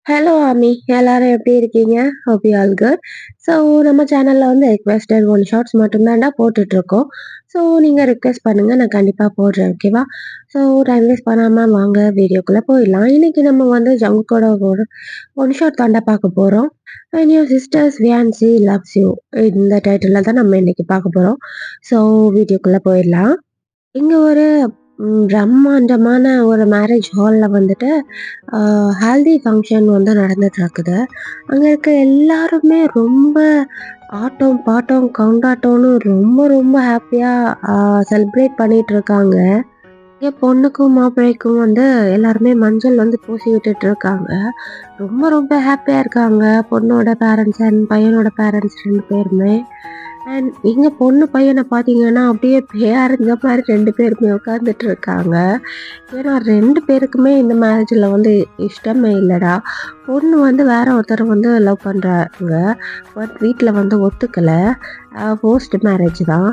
Hello ஆமி. எல்லாரும் எப்படி இருக்கீங்க? Hope you all good. So நம்ம சேனல்ல வந்து ரெக்வெஸ்டட் ஒன் ஷாட்ஸ் மட்டும் தான்டா போட்டுட்ருக்கோம். ஸோ நீங்க ரிக்வெஸ்ட் பண்ணுங்க. நான் கண்டிப்பா போடுறேன். ஓகேவா? ஸோ டைம் வேஸ்ட் பண்ணாம வாங்க வீடியோக்குள்ள போயிடலாம். இன்னைக்கு நம்ம வந்து ஜங்குக்கோட ஒரு ஒன் ஷாட் தான்டா பார்க்க போறோம். "When your sisters fiancée loves you" இந்த டைட்டில்ல தான் நம்ம இன்னைக்கு பார்க்க போறோம். ஸோ வீடியோக்குள்ள போயிடலாம். இங்க ஒரு பிரம்மாண்டமான ஒரு மேரேஜ் ஹால்ல வந்துட்டு, அ ஹல்தி ஃபங்ஷன் வந்து நடந்துட்டுருக்குது. அங்க இருக்க எல்லாருமே ரொம்ப ஆட்டம், பாட்டம், கொண்டாட்டம்னு ரொம்ப ரொம்ப ஹேப்பியா அ செலிப்ரேட் பண்ணிட்டுருக்காங்க. இங்க பொண்ணுக்கும், மாப்பிள்ளைக்கும் வந்து எல்லாருமே மஞ்சள் வந்து பூசி விட்டுட்டுருக்காங்க. ரொம்ப ரொம்ப ஹேப்பியா இருக்காங்க. பொண்ணோட பேரண்ட்ஸ் அண்ட் பையனோட பேரண்ட்ஸ் 2 பேருமே. அண்ட் இங்க பொண்ணு பையன பார்த்தீங்கன்னா, அப்படியே பேரஞ்ச மாரி 2 பேருமே உட்காந்துட்டு இருக்காங்க. ஏன்னா 2 பேருக்குமே இந்த மேரேஜ்ல வந்து இஷ்டமே இல்லடா. பொண்ணு வந்து வேற ஒருத்தர வந்து லவ் பண்றாங்க. பட் வீட்ல வந்து ஒத்துக்கல. போஸ்ட் மேரேஜ் தான்.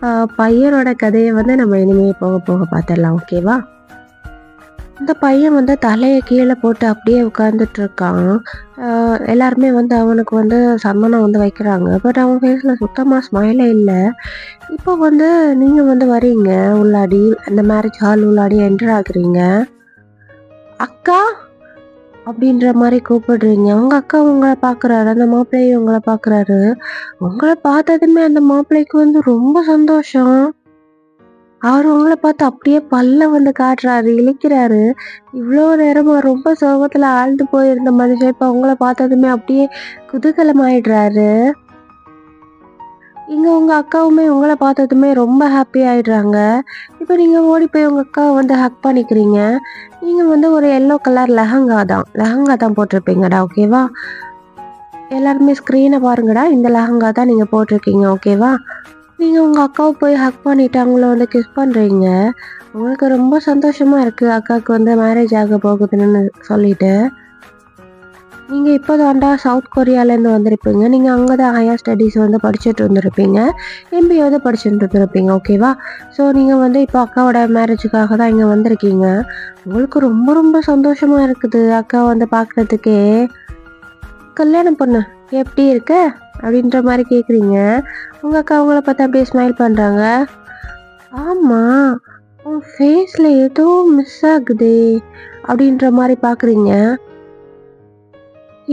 அ பையனோட கதைய வந்து நம்ம இனிமே போக போக பார்த்துடலாம். ஓகேவா? இந்த பையன் வந்து தலைய கீழ போட்டு அப்படியே உட்கார்ந்துட்டு இருக்கான். அ எல்லாருமே வந்து அவனுக்கு வந்து சம்மதம் வந்து வைக்கிறாங்க. பட் அவன் ஃபேஸ்ல சுத்தமா ஸ்மைலே இல்ல. இப்போ வந்து நீங்க வந்து வரீங்க உள்ளாடி, அந்த மேரேஜ் ஹால் உள்ளாடி என்டர் ஆகுறீங்க. "அக்கா" அப்படின்ற மாரி கூப்பிடுறீங்க. உங்க அக்கா உங்கள பார்க்குறாரு. அந்த மாப்பிள்ளையும் உங்கள பார்க்குறாரு. உங்கள பார்த்ததுமே அந்த மாப்பிள்ளைக்கு வந்து ரொம்ப சந்தோஷம். அவரு உங்கள பார்த்து அப்படியே பல்ல வந்து காட்டுறாரு, இளிக்கிறாரு. இவ்ளோ நேரமா ரொம்ப சோகத்துல ஆழ்ந்து போயிருந்த மனுஷன், இப்ப உங்கள பார்த்ததுமே அப்படியே குதூகலமாயிடுறாரு. இங்க உங்க அக்காவுமே உங்கள பார்த்ததுமே ரொம்ப ஹாப்பி ஆயிடுறாங்க. இப்ப நீங்க ஓடி போய் உங்க அக்காவ வந்து ஹக் பண்ணிக்கிறீங்க. நீங்க வந்து ஒரு எல்லோ கலர் லெஹங்கா தான் போட்டிருப்பீங்கடா. ஓகேவா? எல்லாருமே ஸ்க்ரீன பாருங்கடா. இந்த லெஹங்கா தான் நீங்க போட்டிருக்கீங்க. ஓகேவா? நீங்க உங்க அக்காவ போய் ஹக் பண்ணிட்டு அவங்கள வந்து கிஸ் பண்றீங்க. உங்களுக்கு ரொம்ப சந்தோஷமா இருக்கு. அக்காவுக்கு வந்து மேரேஜ் ஆக போகுதுன்னு சொல்லிட்டு. நீங்க இப்போ தான்டா சவுத் கொரியாலேருந்து வந்திருப்பீங்க. நீங்க அங்க தான் ஹையர் ஸ்டடீஸ் வந்து படிச்சுட்டு இருந்திருப்பீங்க. எம்பிஏ வந்து படிச்சுட்டு இருந்திருப்பீங்க. ஓகேவா? ஸோ நீங்க வந்து இப்போ அக்காவோட மேரேஜுக்காக தான் இங்க வந்திருக்கீங்க. உங்களுக்கு ரொம்ப ரொம்ப சந்தோஷமா இருக்குது அக்காவ வந்து பார்க்குறதுக்கே. "கல்யாண பொண்ணு எப்படி இருக்க?" அப்படின்ற மாரி கேட்குறீங்க. உங்க அக்கா உங்கள பார்த்து அப்படியே ஸ்மைல் பண்றாங்க. "ஆமா, உன் ஃபேஸ்ல ஏதோ மிஸ் ஆகுதே" அப்படின்ற மாரி பார்க்குறீங்க.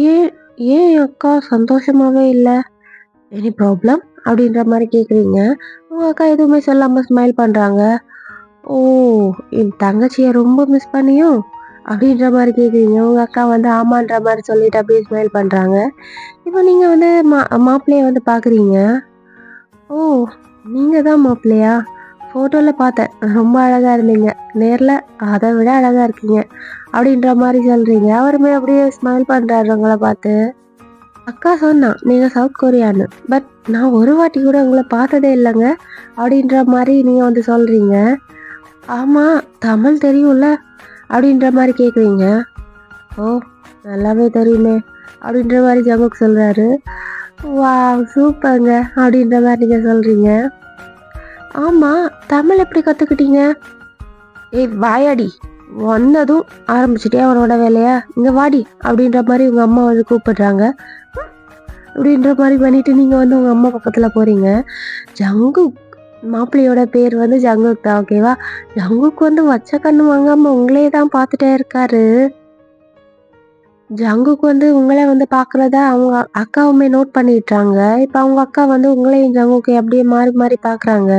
"ஏன் ஏன் என் அக்கா சந்தோஷமாவே இல்ல? Any problem?" அப்படின்ற மாரி கேட்குறீங்க. உங்க அக்கா எதுவுமே சொல்லாம ஸ்மைல் பண்றாங்க. "ஓ! என் தங்கச்சிய ரொம்ப மிஸ் பண்ணியோ?" அப்படின்ற மாரி கேட்குறீங்க. உங்க அக்கா வந்து ஆமான்ற மாரி சொல்லிட்டு அப்படியே ஸ்மைல் பண்றாங்க. இப்போ நீங்க வந்து மாப்பிள்ளைய வந்து பார்க்குறீங்க. "ஓ! நீங்க தான் மாப்பிள்ளையா? ஃபோட்டோல பார்த்தேன். ரொம்ப அழகா இருந்தீங்க. நேர்ல அத விட அழகா இருக்கீங்க." அப்படின்ற மாரி சொல்றீங்க. அவருமே அப்படியே ஸ்மைல் பண்றாரு உங்கள பார்த்து. "அக்கா சொன்னா, நீங்க சவுத் கொரியான்னு. பட் நான் ஒரு வாட்டி கூட உங்கள பார்த்ததே இல்லங்க." அப்படின்ற மாரி நீங்க வந்து சொல்றீங்க. "ஆமா, தமிழ் தெரியும்ல?" அப்படின்ற மாரி கேட்குறீங்க. "ஓ! நல்லாவே தெரியுமே." அப்படின்ற மாரி ஜங்குக் சொல்றாரு. "வாவ்! சூப்பர்ங்க." அப்படின்ற மாரி நீங்க சொல்றீங்க. "ஆமா, தமிழ் எப்படி கத்துக்கிட்டீங்க?" "ஏய் வாயாடி! வந்ததும் ஆரம்பிச்சுட்டியா உன்னோட வேலைய? இங்க வாடி!" அப்படின்ற மாரி உங்க அம்மா வந்து கூப்பிடுறாங்க. அப்படின்ற மாரி பண்ணிட்டு நீங்க வந்து உங்க அம்மா பக்கத்துல போறீங்க. ஜங்குக் மாப்பிள்ளையோட பேர் வந்து ஜங்குக் தான். ஓகேவா? ஜங்குக் வந்து வச்ச கண்ணு வாங்காம உங்களையே தான் பார்த்துட்டே இருக்காரு. ஜங்குக் வந்து உங்கள வந்து பார்க்குறத அவங்க அக்காவுமே நோட் பண்ணிட்றாங்க. இப்ப அவங்க அக்கா வந்து உங்களையும் ஜங்குக்கையும் அப்படியே மாறி மாறி பார்க்குறாங்க.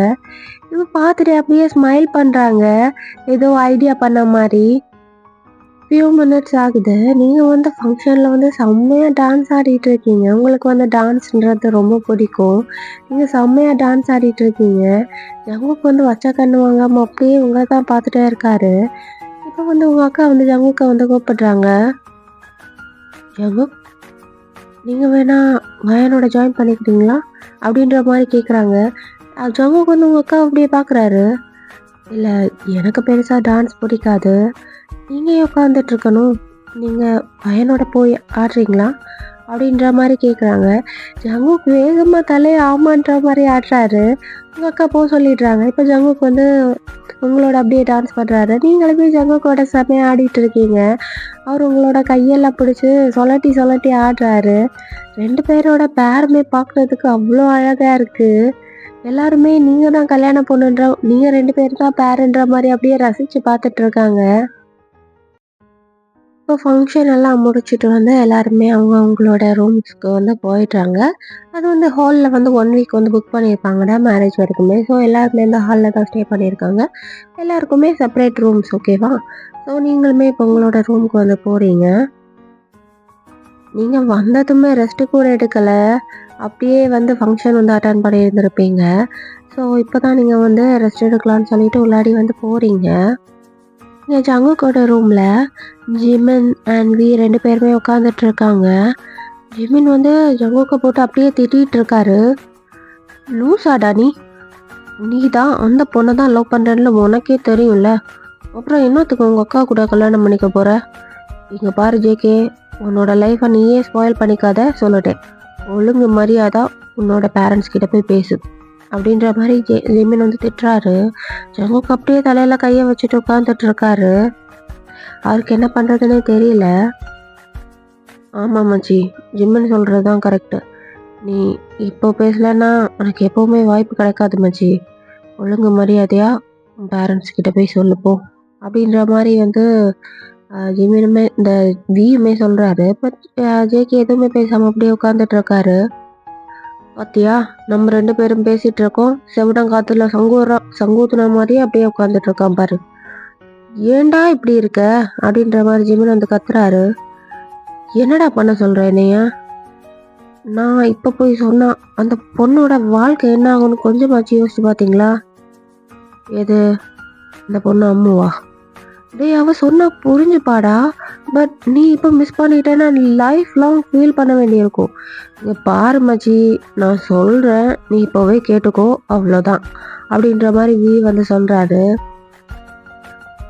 இவ பார்த்துட்டு அப்படியே ஸ்மைல் பண்றாங்க. ஏதோ ஐடியா பண்ண மாரி. ஃபியூ மினிட்ஸ் ஆகுது. நீங்க வந்து ஃபங்ஷன்ல வந்து செம்மையா டான்ஸ் ஆடிட்டு இருக்கீங்க. உங்களுக்கு வந்து டான்ஸ்ன்றது ரொம்ப பிடிக்கும். நீங்க செம்மையா டான்ஸ் ஆடிட்டு இருக்கீங்க. ஜங்குக் வந்து வச்ச கண்ணு வாங்காம அப்படியே உங்கள தான் பார்த்துட்டே இருக்காரு. இப்ப வந்து உங்க அக்கா வந்து ஜங்குக்க வந்து கூப்பிடுறாங்க. "ஜங்குக், நீங்க வேணா வயனோட ஜாயின் பண்ணிக்கிறீங்களா?" அப்படின்ற மாரி கேட்குறாங்க. ஜங்குக் வந்து உங்க அக்காவ அப்படியே பார்க்குறாரு. "இல்ல, எனக்கு பெருசா டான்ஸ் பிடிக்காது. நீங்க ஏன் உட்காந்துட்டு இருக்கணும்? நீங்க பையனோட போய் ஆடுறீங்களா?" அப்படின்ற மாதிரி கேட்குறாங்க. ஜங்குக் வேகமாக தலையை ஆமான்ற மாதிரி ஆடுறாரு. உங்கள் அக்கா போக சொல்லிடுறாங்க. இப்போ ஜங்குக் வந்து உங்களோட அப்படியே டான்ஸ் பண்ணுறாரு. நீங்களுமே ஜங்குக்கோட செமையாக ஆடிட்டு இருக்கீங்க. அவர் உங்களோட கையெல்லாம் பிடிச்சி சொலட்டி சொலட்டி ஆடுறாரு. 2 பேரோட பேருமே பார்க்குறதுக்கு அவ்வளோ அழகாக இருக்குது. எல்லாருமே நீங்கள் தான் கல்யாண பொண்ணுன்ற நீங்கள் 2 பேர் தான் பேருன்ற மாதிரி அப்படியே ரசித்து பார்த்துட்டு இருக்காங்க. இப்போ ஃபங்க்ஷன் எல்லாம் முடிச்சுட்டு வந்து எல்லாருமே அவங்களோட ரூம்ஸ்க்கு வந்து போயிடுறாங்க. அது வந்து ஹாலில் வந்து 1 வீக் வந்து புக் பண்ணியிருப்பாங்கடா மேரேஜ் வரைக்குமே. ஸோ எல்லாருமே இந்த ஹாலில் தான் ஸ்டே பண்ணியிருக்காங்க. எல்லாருக்குமே செப்பரேட் ரூம்ஸ் ஓகேவா. ஸோ நீங்களுமே இப்போ உங்களோட ரூமுக்கு வந்து போகிறீங்க. நீங்கள் வந்ததுமே ரெஸ்ட்டு கூட எடுக்கலை. அப்படியே வந்து ஃபங்க்ஷன் வந்து அட்டன் பண்ணியிருந்திருப்பீங்க. ஸோ இப்போ தான் நீங்கள் வந்து ரெஸ்ட் எடுக்கலான்னு சொல்லிட்டு உள்ளாடி வந்து போகிறீங்க. இங்கே ஜங்குக்கோட ரூமில் ஜிமின் அண்ட் வி 2 பேருமே உட்காந்துட்டு இருக்காங்க. ஜிமின் வந்து ஜங்குக்கை போட்டு அப்படியே திட்டிகிட்டு இருக்காரு. லூசாடா நீ தான் அந்த பொண்ணை தான் லவ் பண்ணுறேன்னு உனக்கே தெரியும்ல. அப்புறம் என்னத்துக்கு உங்கள் அக்கா கூட கல்யாணம் பண்ணிக்க போகிற? இங்கே பாரு ஜேகே, உன்னோட லைஃப்பை நீயே ஸ்பாயில் பண்ணிக்காத சொல்லிட்டேன். ஒழுங்கு மரியாதை உன்னோட பேரண்ட்ஸ் கிட்ட போய் பேசு அப்படின்ற மாதிரி ஜிமின் வந்து திட்டுறாரு. ஜங்குக் அப்படியே தலையில் கையை வச்சுட்டு உட்காந்துட்டு இருக்காரு. அவருக்கு என்ன பண்ணுறதுன்னே தெரியல. ஆமாம் மச்சி, ஜிமின் சொல்கிறது தான் கரெக்டு. நீ இப்போ பேசலைன்னா உனக்கு எப்போவுமே வாய்ப்பு கிடைக்காது மச்சி. ஒழுங்கு மரியாதையாக உன் பேரண்ட்ஸ் கிட்ட போய் சொல்லுப்போ அப்படின்ற மாதிரி வந்து ஜிமினுமே இந்த வியுமே சொல்கிறாரு. பட் ஜேகே எதுவுமே பேசாமல் அப்படியே உட்காந்துட்டு இருக்காரு. பாத்தியா, நம்ம 2 பேரும் பேசிகிட்டு இருக்கோம், செவிடங்காத்துல சங்கூத்துன மாதிரியே அப்படியே உட்காந்துட்டு இருக்கான் பாரு. ஏன்டா இப்படி இருக்க அப்படின்ற மாதிரி ஜிமின் வந்து கத்துறாரு. என்னடா பண்ண சொல்ற என்னையா? நான் இப்போ போய் சொன்னா அந்த பொண்ணோட வாழ்க்கை என்ன ஆகும்னு கொஞ்சமாச்சு யோசிச்சு பார்த்தீங்களா? எது இந்த பொண்ணு அம்முவா? டேய், அவ சொன்னா புரிஞ்சுப்பாடா. பட் நீ இப்போ மிஸ் பண்ணிட்டேன்னா லைஃப் லாங் ஃபீல் பண்ண வேண்டியிருக்கும். இங்கே பாரு மச்சி, நான் சொல்கிறேன், நீ இப்போவே கேட்டுக்கோ, அவ்வளோதான் அப்படின்ற மாதிரி வி வந்து சொல்கிறாரு.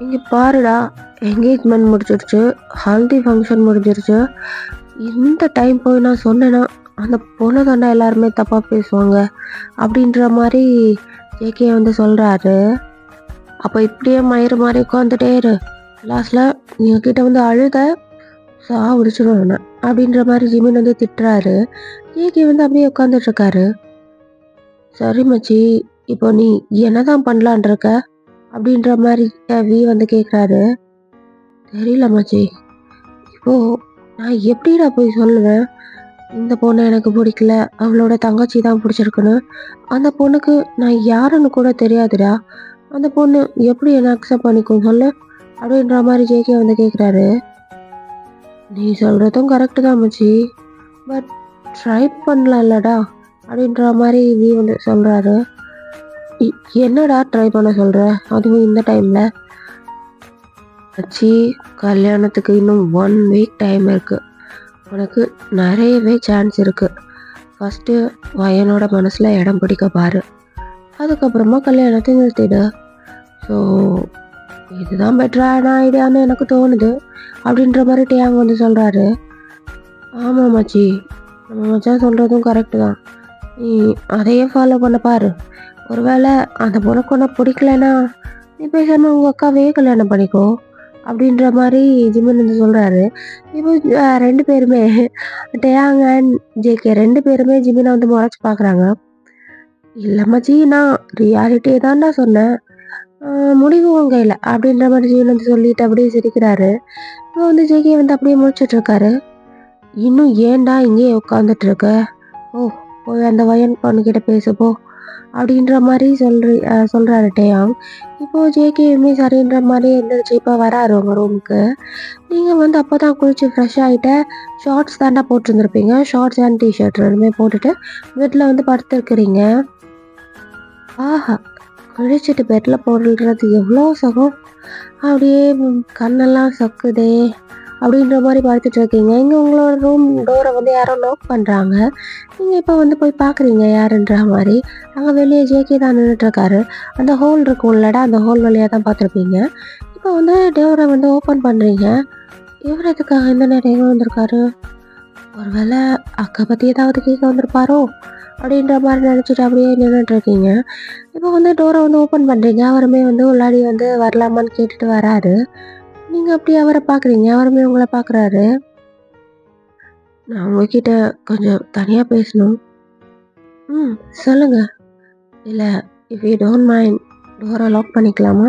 இங்கே பாருடா, என்கேஜ்மெண்ட் முடிச்சிருச்சு, ஹல்தி ஃபங்க்ஷன் முடிஞ்சிருச்சு. இந்த டைம் போய் நான் சொன்னேன்னா அந்த பொண்ணை தாண்டா எல்லாருமே தப்பாக பேசுவாங்க அப்படின்ற மாதிரி ஜேகே வந்து சொல்கிறாரு. அப்போ இப்படியே மயிறு மாதிரி உட்காந்துட்டே இரு, லாஸ்ட்டில் என்கிட்ட வந்து அழுத சாவடிச்சிடும் அப்படின்ற மாதிரி ஜிமின் வந்து திட்டுறாரு. ஜேகே வந்து அப்படியே உட்காந்துட்டு இருக்காரு. சரி மச்சி, இப்போ நீ என்னதான் பண்ணலான் இருக்க அப்படின்ற மாதிரி வி வந்து கேட்குறாரு. தெரியல மச்சி, இப்போ நான் எப்படிடா போய் சொல்லுவேன் இந்த பொண்ணை எனக்கு பிடிக்கல, அவளோட தங்கச்சி தான் பிடிச்சிருக்குன்னு? அந்த பொண்ணுக்கு நான் யாருன்னு கூட தெரியாதுடா. அந்த பொண்ணு எப்படி என்ன அக்செப்ட் பண்ணிக்கும் சொல்லு அப்படின்ற மாதிரி ஜேகே வந்து கேட்குறாரு. நீ சொல்கிறதும் கரெக்டு தான் மச்சி, பட் ட்ரை பண்ணலாம்லடா அப்படின்ற மாதிரி வி வந்து சொல்கிறாரு. என்னடா ட்ரை பண்ண சொல்கிற, அதுவும் இந்த டைமில்? மச்சி, கல்யாணத்துக்கு இன்னும் 1 வீக் டைம் இருக்குது. உனக்கு நிறையவே சான்ஸ் இருக்குது. ஃபஸ்ட்டு வயனோட மனசில் இடம் பிடிக்க பாரு, அதுக்கப்புறமா கல்யாணத்தை நிறுத்திடு. ஸோ இதுதான் பெட்டரான ஐடியான்னு எனக்கு தோணுது அப்படின்ற மாதிரி டேயாங் வந்து சொல்கிறாரு. ஆமாம் மச்சி, நம்ம மச்சான் சொல்கிறதும் கரெக்டு தான். நீ அதையே ஃபாலோ பண்ண பாரு. ஒருவேளை அந்த பொண்ணுக்கு ஒன்று பிடிக்கலன்னா நீ பேசாமல் உங்கள் அக்காவே கல்யாணம் பண்ணிக்கோ அப்படின்ற மாதிரி ஜிமின் வந்து சொல்கிறாரு. இப்போ 2 பேருமே டேயாங் அண்ட் ஜேகே 2 பேருமே ஜிமினை வந்து முறைச்சி பார்க்குறாங்க. இல்லை மச்சி, நான் ரியாலிட்டியை தான்டா சொன்னேன், முடிவு உன் கையில் அப்படின்ற மாதிரி ஜிமின் வந்து சொல்லிட்டு அப்படியே சிரிக்கிறாரு. இப்போ வந்து ஜேகே வந்து அப்படியே முடிச்சிட்ருக்காரு. இன்னும் ஏன்டா இங்கேயே உட்காந்துட்டு இருக்க, ஓ போய் அந்த வயன் பொண்ணுக்கிட்ட பேசுப்போ அப்படின்ற மாதிரி சொல்கிறாரு டேயாங். இப்போது ஜேகேயுமே சரின்ற மாதிரி எழுந்திரிச்சு இப்போ வராரு உங்கள் ரூமுக்கு. நீங்கள் வந்து அப்போ தான் குளிச்சு ஃப்ரெஷ் ஆகிட்ட ஷார்ட்ஸ் தாண்டா போட்டிருந்துருப்பீங்க. ஷார்ட்ஸ் அண்ட் டிஷர்ட் 2மே போட்டுட்டு பெட்டில் வந்து படுத்துருக்குறீங்க. ஆஹா, குளிச்சுட்டு பெட்டில் போடுறது எவ்வளோ சுகம், அப்படியே கண்ணெல்லாம் சொக்குதே அப்படின்ற மாதிரி பார்த்துட்டு இருக்கீங்க. இங்கே உங்களோட ரூம் டோரை வந்து யாரோ லாக் பண்ணுறாங்க. நீங்கள் இப்போ வந்து போய் பார்க்குறீங்க யாருன்ற மாதிரி. அங்கே வெளியே ஜேகே தான் நின்றுட்டுருக்காரு. அந்த ஹோல் இருக்கும்லடா, அந்த ஹோல் வழியாக தான் பார்த்துருப்பீங்க. இப்போ வந்து டோரை வந்து ஓப்பன் பண்ணுறீங்க. இவர் எதுக்காக இந்த நேரம் எங்கே வந்திருக்காரு? ஒருவேளை அக்கா பற்றி ஏதாவது கேட்க வந்திருப்பாரோ அப்படின்ற மாதிரி நினச்சிட்டு அப்படியே நின்றுட்டுருக்கீங்க. இப்போ வந்து டோரை வந்து ஓப்பன் பண்ணுறீங்க. அவருமே வந்து உள்ளாடி வந்து வரலாமான்னு கேட்டுட்டு வராரு. நீங்கள் அப்படியே அவரை பார்க்குறீங்க. அவருமே உங்களை பார்க்குறாரு. நான் உங்ககிட்ட கொஞ்சம் தனியாக பேசணும். ம், சொல்லுங்க. இல்லை, இஃப் யூ டோன்ட் மைண்ட் டோரை லாக் பண்ணிக்கலாமா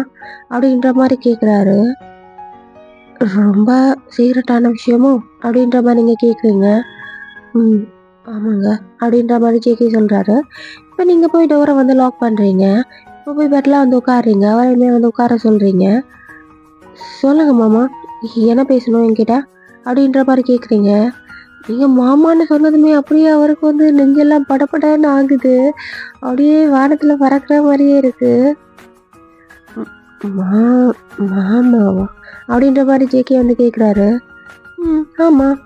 அப்படின்ற மாதிரி கேட்குறாரு. ரொம்ப சீக்ரெட்டான விஷயமோ அப்படின்ற மாதிரி நீங்கள் கேட்குறீங்க. ம், ஆமாங்க அப்படின்ற மாதிரி ஜேகே சொல்கிறாரு. இப்போ நீங்கள் போய் டோரை வந்து லாக் பண்ணுறீங்க. இப்போ போய் பெட்டில் வந்து உட்காடுறீங்க. அவரையுமே வந்து உட்கார சொல்கிறீங்க. சொல்லுங்க மாமா, என்ன பேசணும் என்கிட்ட அப்படின்ற மாதிரி கேட்குறீங்க. நீங்கள் மாமான்னு சொன்னதுமே அப்படியே அவருக்கு வந்து நெஞ்செல்லாம் படபடன்னு ஆகுது. அப்படியே வானத்தில் பறக்கிற மாதிரியே இருக்கு. மா மாமாவா அப்படின்ற மாதிரி ஜேகே வந்து கேட்குறாரு. ம், ஆமாம்,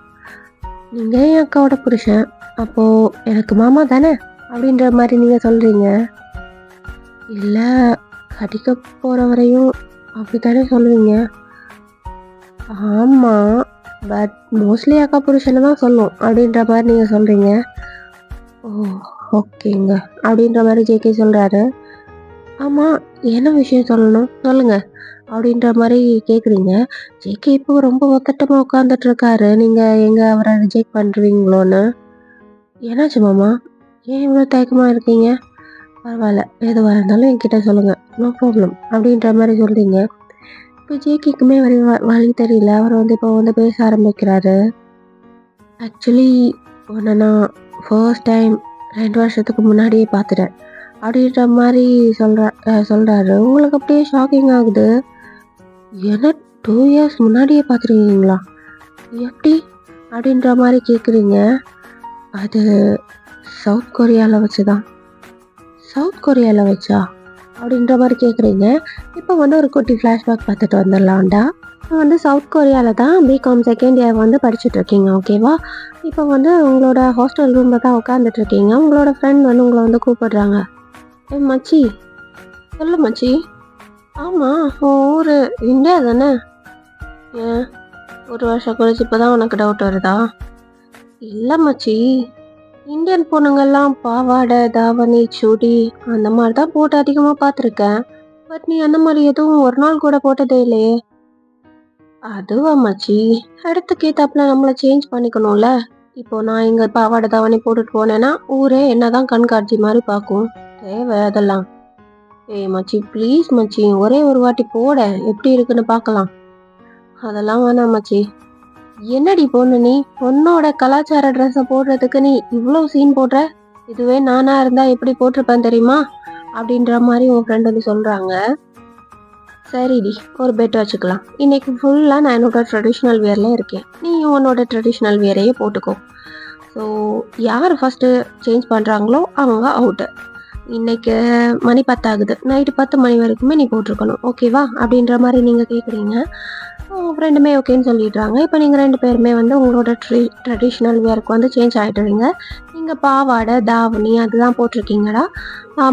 நீங்கள் என் அக்காவோட புருஷன், அப்போது எனக்கு மாமா தானே அப்படின்ற மாதிரி நீங்கள் சொல்கிறீங்க. இல்லை, கடிக்க போகிற வரையும் அப்படி தானே சொல்லுவீங்க. ஆமாம், பட் மோஸ்ட்லி அக்கா புருஷனை தான் சொல்லும் அப்படின்ற மாதிரி நீங்கள் சொல்கிறீங்க. ஓ, ஓகேங்க அப்படின்ற மாதிரி ஜேகே சொல்கிறாரு. ஆமாம், என்ன விஷயம் சொல்லணும் சொல்லுங்கள் அப்படின்ற மாதிரி கேட்குறீங்க. ஜேகே இப்போ ரொம்ப ஒத்தட்டமாக உட்காந்துட்ருக்காரு. நீங்கள் எங்கே அவரை ரிஜெக்ட் பண்ணுறீங்களோன்னு. என்னாச்சு மாமா, ஏன் இவ்வளோ தயக்கமாக இருக்கீங்க? பரவாயில்ல, எதுவாக இருந்தாலும் என்கிட்ட சொல்லுங்கள், நோ ப்ராப்ளம் அப்படின்ற மாதிரி சொல்கிறீங்க. இப்போ ஜேகேக்குமே வழி தெரியல. அவர் வந்து இப்போ வந்து பேச ஆரம்பிக்கிறாரு. ஆக்சுவலி உன்னை நான் ஃபர்ஸ்ட் டைம் 2 வருஷத்துக்கு முன்னாடியே பார்த்துட்டேன் அப்படின்ற மாதிரி சொல்கிறாரு. உங்களுக்கு அப்படியே ஷாக்கிங் ஆகுது. ஏன்னா 2 இயர்ஸ் முன்னாடியே பார்த்துருக்கீங்களா, எப்படி அப்படின்ற மாதிரி கேட்குறீங்க. அது சவுத் கொரியாவில் வச்சு தான். சவுத் கொரியாவில் வச்சா அப்படின்ற மாதிரி கேட்குறீங்க. இப்போ வந்து ஒரு குட்டி ஃப்ளாஷ்பேக் பார்த்துட்டு வந்துடலாம்டா. வந்து சவுத் கொரியாவில் தான் பிகாம் செகண்ட் இயர் வந்து படிச்சுட்ருக்கீங்க, ஓகேவா? இப்போ வந்து உங்களோட ஹாஸ்டல் ரூமில் தான் உட்காந்துட்ருக்கீங்க. உங்களோட ஃப்ரெண்ட் வந்து உங்களை வந்து கூப்பிடுறாங்க. ஏ மச்சி, சொல்லு மச்சி. ஆமாம், ஊர் இந்தியா தானே? ஏன் 1 வருஷம் கழிச்சு இப்போ தான் உனக்கு டவுட் வருதா? இல்லை மச்சி, இந்தியன் பொண்ணுங்கள்லாம் பாவாடை தாவணி சுடி அந்த மாதிரி தான் போட்டு அதிகமாக பார்த்துருக்கேன். பட் நீ அந்த மாதிரி எதுவும் ஒரு நாள் கூட போட்டதே இல்லையே. அதுவா மச்சி, இடத்துக்கு ஏத்தாப்புல நம்மளை சேஞ்ச் பண்ணிக்கணும்ல. இப்போ நான் இங்கே பாவாடை தாவணி போட்டுட்டு போனேன்னா ஊரே என்னதான் கண்காட்சி மாதிரி பார்க்கும். தேவை அதெல்லாம். ஏய் மச்சி, ப்ளீஸ் மச்சி, ஒரே ஒரு வாட்டி போட, எப்படி இருக்குன்னு பார்க்கலாம். அதெல்லாம் வேணாம் மச்சி. என்னடி பொண்ணு நீ, பொண்ணோட கலாச்சார ட்ரெஸ்ஸை போடுறதுக்கு நீ இவ்வளோ சீன் போடுற? இதுவே நானா இருந்தா எப்படி போட்டிருப்பேன் தெரியுமா அப்படின்ற மாதிரி உன் ஃப்ரெண்ட் வந்து சொல்கிறாங்க. சரிடி, ஒரு பெட் வச்சுக்கலாம். இன்னைக்கு ஃபுல்லாக நான் என்னோட ட்ரெடிஷ்னல் வியரில் இருக்கேன், நீ உன்னோட ட்ரெடிஷ்னல் வியரையே போட்டுக்கோ. ஸோ யார் ஃபஸ்ட்டு சேஞ்ச் பண்ணுறாங்களோ அவங்க அவுட்டு. இன்னைக்கு மணி 10 ஆகுது, நைட்டு 10 மணி வரைக்குமே நீ போட்டிருக்கணும், ஓகேவா அப்படின்ற மாதிரி நீங்கள் கேட்குறீங்க. உங்கள் ஃப்ரெண்டுமே ஓகேன்னு சொல்லிடுறாங்க. இப்போ நீங்கள் 2 பேருமே வந்து உங்களோட ட்ரெடிஷ்னல் வியருக்கு வந்து சேஞ்ச் ஆகிடுவீங்க. நீங்கள் பாவாடை தாவணி அதுதான் போட்டிருக்கீங்கடா.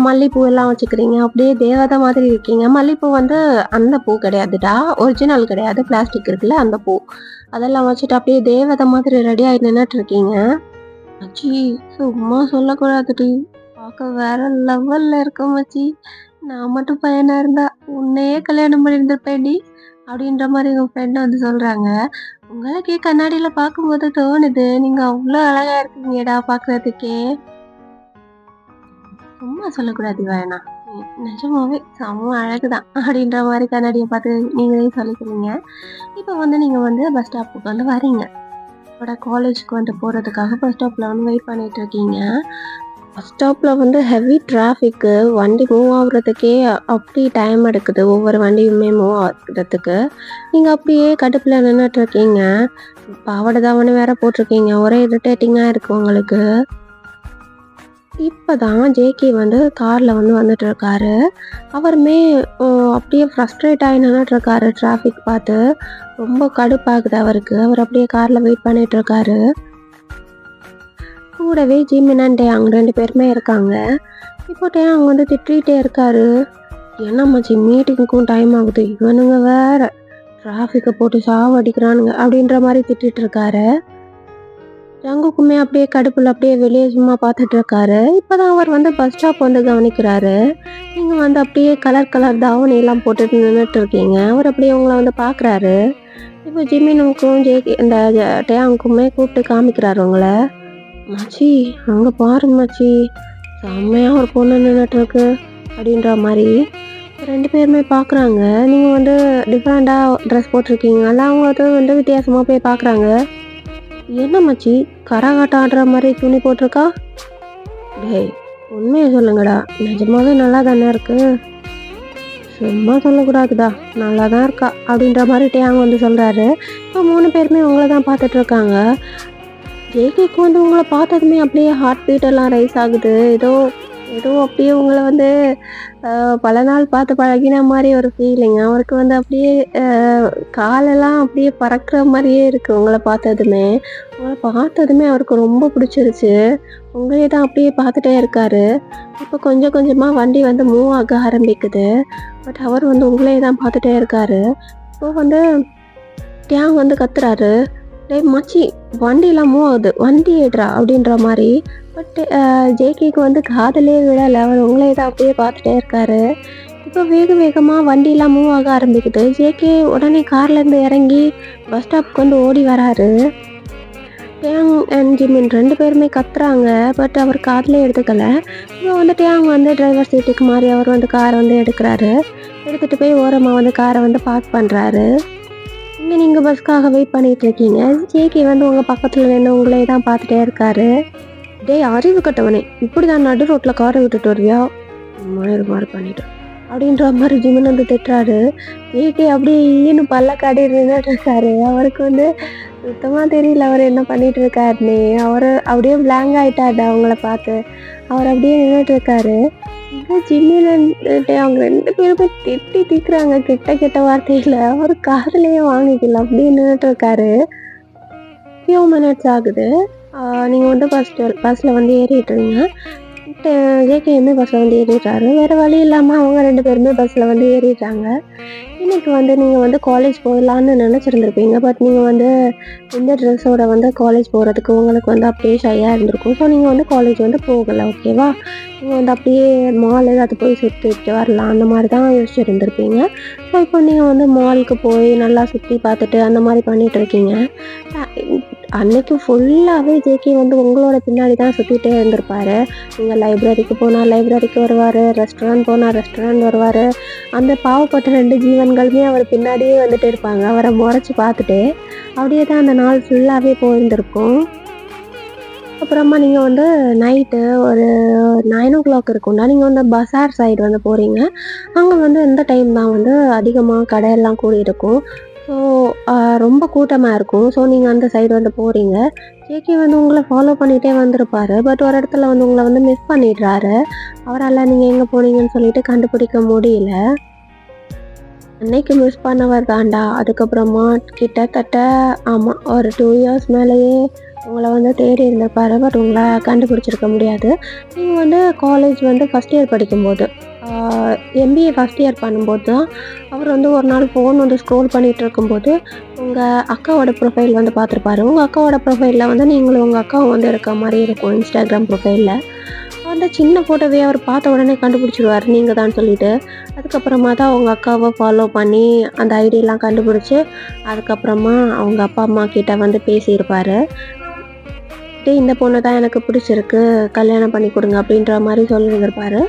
மல்லிகைப்பூ எல்லாம் வச்சுக்கிறீங்க, அப்படியே தேவதை மாதிரி இருக்கீங்க. மல்லிகைப்பூ வந்து அந்த பூ கிடையாதுடா, ஒரிஜினல் கிடையாது, பிளாஸ்டிக் இருக்குல்ல அந்த பூ. அதெல்லாம் வச்சுட்டு அப்படியே தேவதை மாதிரி ரெடி ஆகி நின்றுட்டுருக்கீங்க. மச்சி, சும்மா சொல்லக்கூடாதுடி, பார்க்க வேற லெவலில் இருக்க மச்சி. நான் மட்டும் பையனாக இருந்தா உன்னையே கல்யாணம் பண்ணியிருந்திருப்பேன்டி அப்படின்ற மாதிரி உங்கள் ஃப்ரெண்டு வந்து சொல்கிறாங்க. உங்களுக்கே கண்ணாடியில் பார்க்கும்போது தோணுது, நீங்கள் அவ்வளோ அழகாக இருக்கீங்கடா பார்க்குறதுக்கே. சும்மா சொல்லக்கூடாது வேணாம், நிஜமாவே செம்ம அழகு தான் அப்படின்ற மாதிரி கண்ணாடியை பார்த்து நீங்களே சொல்லிக்கிறீங்க. இப்போ வந்து நீங்கள் வந்து பஸ் ஸ்டாப்புக்கு வந்து வரீங்க. என்னோட காலேஜுக்கு வந்து போகிறதுக்காக பஸ் ஸ்டாப்பில் வந்து வெயிட் பண்ணிகிட்டு இருக்கீங்க. பஸ் ஸ்டாப்பில் வந்து ஹெவி டிராஃபிக்கு, வண்டி மூவ் ஆகுறதுக்கே அப்படி டைம் எடுக்குது, ஒவ்வொரு வண்டியுமே மூவ் ஆகுறதுக்கு. நீங்கள் அப்படியே கடுப்பில் நின்றுட்டுருக்கீங்க. பாவாடை தாவணி வேற போட்டிருக்கீங்க, ஒரே இரிட்டேட்டிங்காக இருக்குது உங்களுக்கு. இப்போ தான் ஜேகே வந்து காரில் வந்து வந்துட்டுருக்காரு. அவருமே அப்படியே ஃப்ரஸ்ட்ரேட் ஆகி நின்றுட்டுருக்காரு. டிராஃபிக் பார்த்து ரொம்ப கடுப்பாகுது அவருக்கு. அவர் அப்படியே காரில் வெயிட் பண்ணிகிட்ருக்காரு. கூடவே ஜிமின் அண்ட் டேயாங் 2 பேருமே இருக்காங்க. இப்போ டேயாங் வந்து திட்டிகிட்டே இருக்காரு. என்ன மச்சி, மீட்டிங்க்கும் டைம் ஆகுது, இவனுங்க வேற டிராஃபிக்கை போட்டு சாவடிக்கிறானுங்க அப்படின்ற மாதிரி திட்டிகிட்டு இருக்காரு. ஜங்குக்குமே அப்படியே கடுப்புல அப்படியே வெளியே சும்மா பார்த்துட்டு இருக்காரு. இப்பதான் அவர் வந்து பஸ் ஸ்டாப் வந்து கவனிக்கிறாரு. நீங்க வந்து அப்படியே கலர் கலர் தாவணிலாம் போட்டுட்டு நின்னுட்டு இருக்கீங்க. அவர் அப்படியே உங்கள வந்து பார்க்குறாரு. இப்போ ஜிமினுக்கும் இந்த டேயாங்குக்குமே கூப்பிட்டு காமிக்கிறாரு உங்கள. "மச்சி, அங்க பாரு மச்சி. செம்மையா ஒரு பொண்ணு நின்னுட்டு இருக்கு." அப்படின்ற மாரி 2 பேருமே பார்க்குறாங்க. நீங்க வந்து டிஃபரெண்ட்டா ட்ரெஸ் போட்டிருக்கீங்கல்ல, அவங்க வந்து வித்தியாசமா போய் பார்க்குறாங்க. "என்ன மச்சி, கரகாட்டம் ஆடுற மாரி துணி போட்டிருக்கா?" "டேய், உண்மைய சொல்லுங்கடா. நிஜமாவே நல்லா தானே இருக்கு." "சும்மா சொல்லக்கூடாதுடா. நல்லா தான் இருக்கா." அப்படின்ற மாரி டேயாங் வந்து சொல்றாரு. இப்போ 3 பேருமே உங்கள தான் பார்த்துட்டு இருக்காங்க. ஜேகேக்கு வந்து உங்கள பார்த்ததுமே அப்படியே ஹார்ட் பீட் எல்லாம் ரைஸ் ஆகுது. ஏதோ ஏதோ அப்படியே உங்கள வந்து பல நாள் பார்த்து பழகின மாரி ஒரு ஃபீலிங். அவருக்கு வந்து அப்படியே அ காலெல்லாம் அப்படியே பறக்கிற மாரியே இருக்கு உங்கள பார்த்ததுமே. உங்கள பார்த்ததுமே அவருக்கு ரொம்ப பிடிச்சிருச்சு. உங்களையே தான் அப்படியே பார்த்துட்டே இருக்காரு. இப்போ கொஞ்சம் கொஞ்சமா வண்டி வந்து மூவ் ஆக ஆரம்பிக்குது. பட் அவர் வந்து உங்களையே தான் பார்த்துட்டே இருக்காரு. இப்போ வந்து டியாங் வந்து கத்துறாரு. "டேய் மச்சி, வண்டிலாம் மூவ் ஆகுது. வண்டி எடுறா" அப்படின்ற மாரி. பட் ஜேகேக்கு வந்து காதுலயே விழல. அவர் உங்களையே தான் அப்படியே பார்த்துட்டே இருக்காரு. இப்போ வேக வேகமா வண்டிலாம் மூவ் ஆக ஆரம்பிக்குது. ஜேகே உடனே கார்லேருந்து இறங்கி பஸ் ஸ்டாப்க்கு வந்து ஓடி வராரு. டேங் அண்ட் ஜிமின் 2 பேருமே கத்துறாங்க. பட் அவர் காதுலயே எடுத்துக்கல. இப்போ வந்து டேங் வந்து டிரைவர் சீட்டுக்கு மாறி அவர் வந்து கார வந்து எடுக்குறாரு. எடுத்துட்டு போய் ஓரமா வந்து கார வந்து பார்க் பண்றாரு. இங்க நீங்க பஸ்க்காக வெயிட் பண்ணிட்டு இருக்கீங்க. ஜேகே வந்து உங்க பக்கத்துல நின்னு உங்களையே தான் பார்த்துட்டே இருக்காரு. "டேய் அறிவு கெட்டவனே! இப்படிதான் நடு ரோட்ல கார விட்டுட்டு வருவியா? மாறு பண்ணிட்டு" அப்படின்ற மாரி ஜிமின் வந்து திட்டுறாரு. ஜேகே அப்படியே ஈன்னு பல்ல காட்டிட்டு நின்னுட்டு இருக்காரு. அவருக்கு வந்து சுத்தமா தெரியல அவர் என்ன பண்ணிட்டு இருக்காருன்னே. அவரு அப்படியே பிளாங்க் ஆயிட்டாரு அவங்கள பார்த்து. அவர் அப்படியே நின்னுட்டு இருக்காரு. இங்க ஜிமின் அண்ட் அவங்க 2 பேருமே திட்டி தீக்குறாங்க கெட்ட கெட்ட வார்த்தையில. அவரு காதுலயே வாங்கிக்கல. அப்படியே நின்னுட்டு இருக்காரு. ஃபியூ மினிட்ஸ் ஆகுது. நீங்க வந்து பஸ்ல வந்து ஏறிடுறீங்க. ஜேகேயுமே பஸ்ல வந்து ஏறிடுறாரு. வேற வழி இல்லாம அவங்க 2 பேருமே பஸ்ல வந்து ஏறிடுறாங்க. இன்னைக்கு வந்து நீங்க வந்து காலேஜ் போகலான்னு நினச்சிருந்துருப்பீங்க. பட் நீங்க வந்து இந்த ட்ரெஸ்ஸோட வந்து காலேஜ் போகிறதுக்கு உங்களுக்கு வந்து அப்படியே ஷையாக இருந்திருக்கும். ஸோ நீங்கள் வந்து காலேஜ் வந்து போகலை, ஓகேவா? நீங்கள் வந்து அப்படியே மால் ஏதாவது போய் சுற்றிட்டு வரலாம் அந்த மாதிரி தான் யோசிச்சுருந்துருப்பீங்க. ஸோ இப்போ நீங்கள் வந்து மாலுக்கு போய் நல்லா சுற்றி பார்த்துட்டு அந்த மாதிரி பண்ணிகிட்டு இருக்கீங்க. அன்னைக்கு ஃபுல்லாகவே ஜேகே வந்து உங்களோட பின்னாடி தான் சுற்றிட்டே இருந்திருப்பாரு. நீங்கள் லைப்ரரிக்கு போனால் லைப்ரரிக்கு வருவார், ரெஸ்டாரண்ட் போனால் ரெஸ்டாரண்ட் வருவார். அந்த பாவப்பட்ட 2 ஜீவன்களுமே அவர் பின்னாடியே வந்துட்டு இருப்பாங்க. அவரை முறைச்சி பார்த்துட்டே அப்படியே தான் அந்த நாள் ஃபுல்லாகவே போயிருந்திருக்கும். அப்புறமா நீங்கள் வந்து நைட்டு ஒரு 9:00 இருக்கும்னா நீங்கள் வந்து பஸார் சைடு வந்து போகிறீங்க. அங்கே வந்து இந்த டைம் தான் வந்து அதிகமாக கடையெல்லாம் கூடி இருக்கும். ஸோ ரொம்ப கூட்டமாக இருக்கும். ஸோ நீங்கள் அந்த சைடு வந்து போகிறீங்க. ஜேகே வந்து உங்களை ஃபாலோ பண்ணிகிட்டே வந்திருப்பாரு. பட் ஒரு இடத்துல வந்து உங்களை வந்து மிஸ் பண்ணிடுறாரு. அவரால் நீங்கள் எங்கே போனீங்கன்னு சொல்லிட்டு கண்டுபிடிக்க முடியல. அன்னைக்கு மிஸ் பண்ணவர் தான்டா. அதுக்கப்புறமா கிட்டத்தட்ட ஆமாம் ஒரு 2 இயர்ஸ் மேலேயே உங்களை வந்து தேடி இருந்திருப்பாரு. பட் உங்களை கண்டுபிடிச்சிருக்க முடியாது. நீங்கள் வந்து காலேஜ் வந்து ஃபஸ்ட் இயர் படிக்கும்போது எம்பிஏ ஃபஸ்ட் இயர் பண்ணும்போது தான் அவர் வந்து ஒரு நாள் ஃபோன் வந்து ஸ்க்ரோல் பண்ணிகிட்டு இருக்கும்போது உங்கள் அக்காவோட ப்ரொஃபைல் வந்து பார்த்துருப்பாரு. உங்கள் அக்காவோட ப்ரொஃபைலில் வந்து நீங்களும் உங்கள் அக்காவும் வந்து இருக்க மாதிரி இருக்கும் இன்ஸ்டாகிராம் ப்ரொஃபைலில். அந்த சின்ன ஃபோட்டோவே அவர் பார்த்த உடனே கண்டுபிடிச்சிடுவார் நீங்கள் தான் சொல்லிவிட்டு. அதுக்கப்புறமா தான் அவங்க அக்காவை ஃபாலோ பண்ணி அந்த ஐடியெல்லாம் கண்டுபிடிச்சி அதுக்கப்புறமா அவங்க அப்பா அம்மா கிட்ட வந்து பேசியிருப்பார். இந்த பொண்ணு தான் எனக்கு பிடிச்சிருக்கு, கல்யாணம் பண்ணி கொடுங்க அப்படின்ற மாதிரி சொல்லியிருந்திருப்பாரு.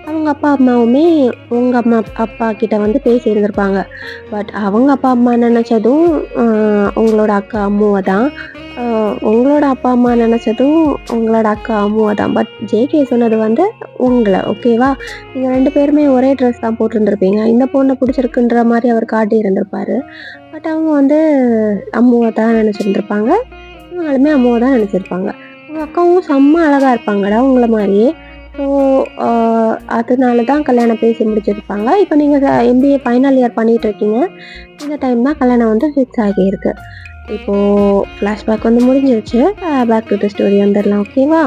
அவங்க அப்பா அம்மாவுமே உங்கள் அப்பா கிட்ட வந்து பேசியிருந்திருப்பாங்க. பட் அவங்க அப்பா அம்மா நினச்சதும் உங்களோட அக்கா அம்முவை தான். உங்களோட அப்பா அம்மா நினச்சதும் உங்களோட அக்கா அம்முவை தான். பட் ஜேகே சொன்னது வந்து உங்களை, ஓகேவா? நீங்கள் 2 பேருமே ஒரே ட்ரெஸ் தான் போட்டிருந்துருப்பீங்க. இந்த பொண்ணை பிடிச்சிருக்குன்ற மாதிரி அவர் காட்டி இருந்திருப்பாரு. பட் அவங்க வந்து அம்முவை தான் நினச்சிருந்துருப்பாங்க. இவங்களுமே அம்மாவை தான் நினச்சிருப்பாங்க. உங்கள் அக்காவும் செம்ம அழகாக இருப்பாங்கடா உங்களை மாதிரியே. ஸோ அதனால தான் கல்யாணம் பேசி முடிச்சிருப்பாங்க. இப்போ நீங்கள் எம்பிஏ ஃபைனல் இயர் பண்ணிகிட்ருக்கீங்க. இந்த டைம் தான் கல்யாணம் வந்து ஃபிக்ஸ் ஆகியிருக்கு. இப்போது ஃப்ளாஷ்பேக் வந்து முடிஞ்சிருச்சு. பேக் டு த ஸ்டோரி வந்துடலாம், ஓகேவா?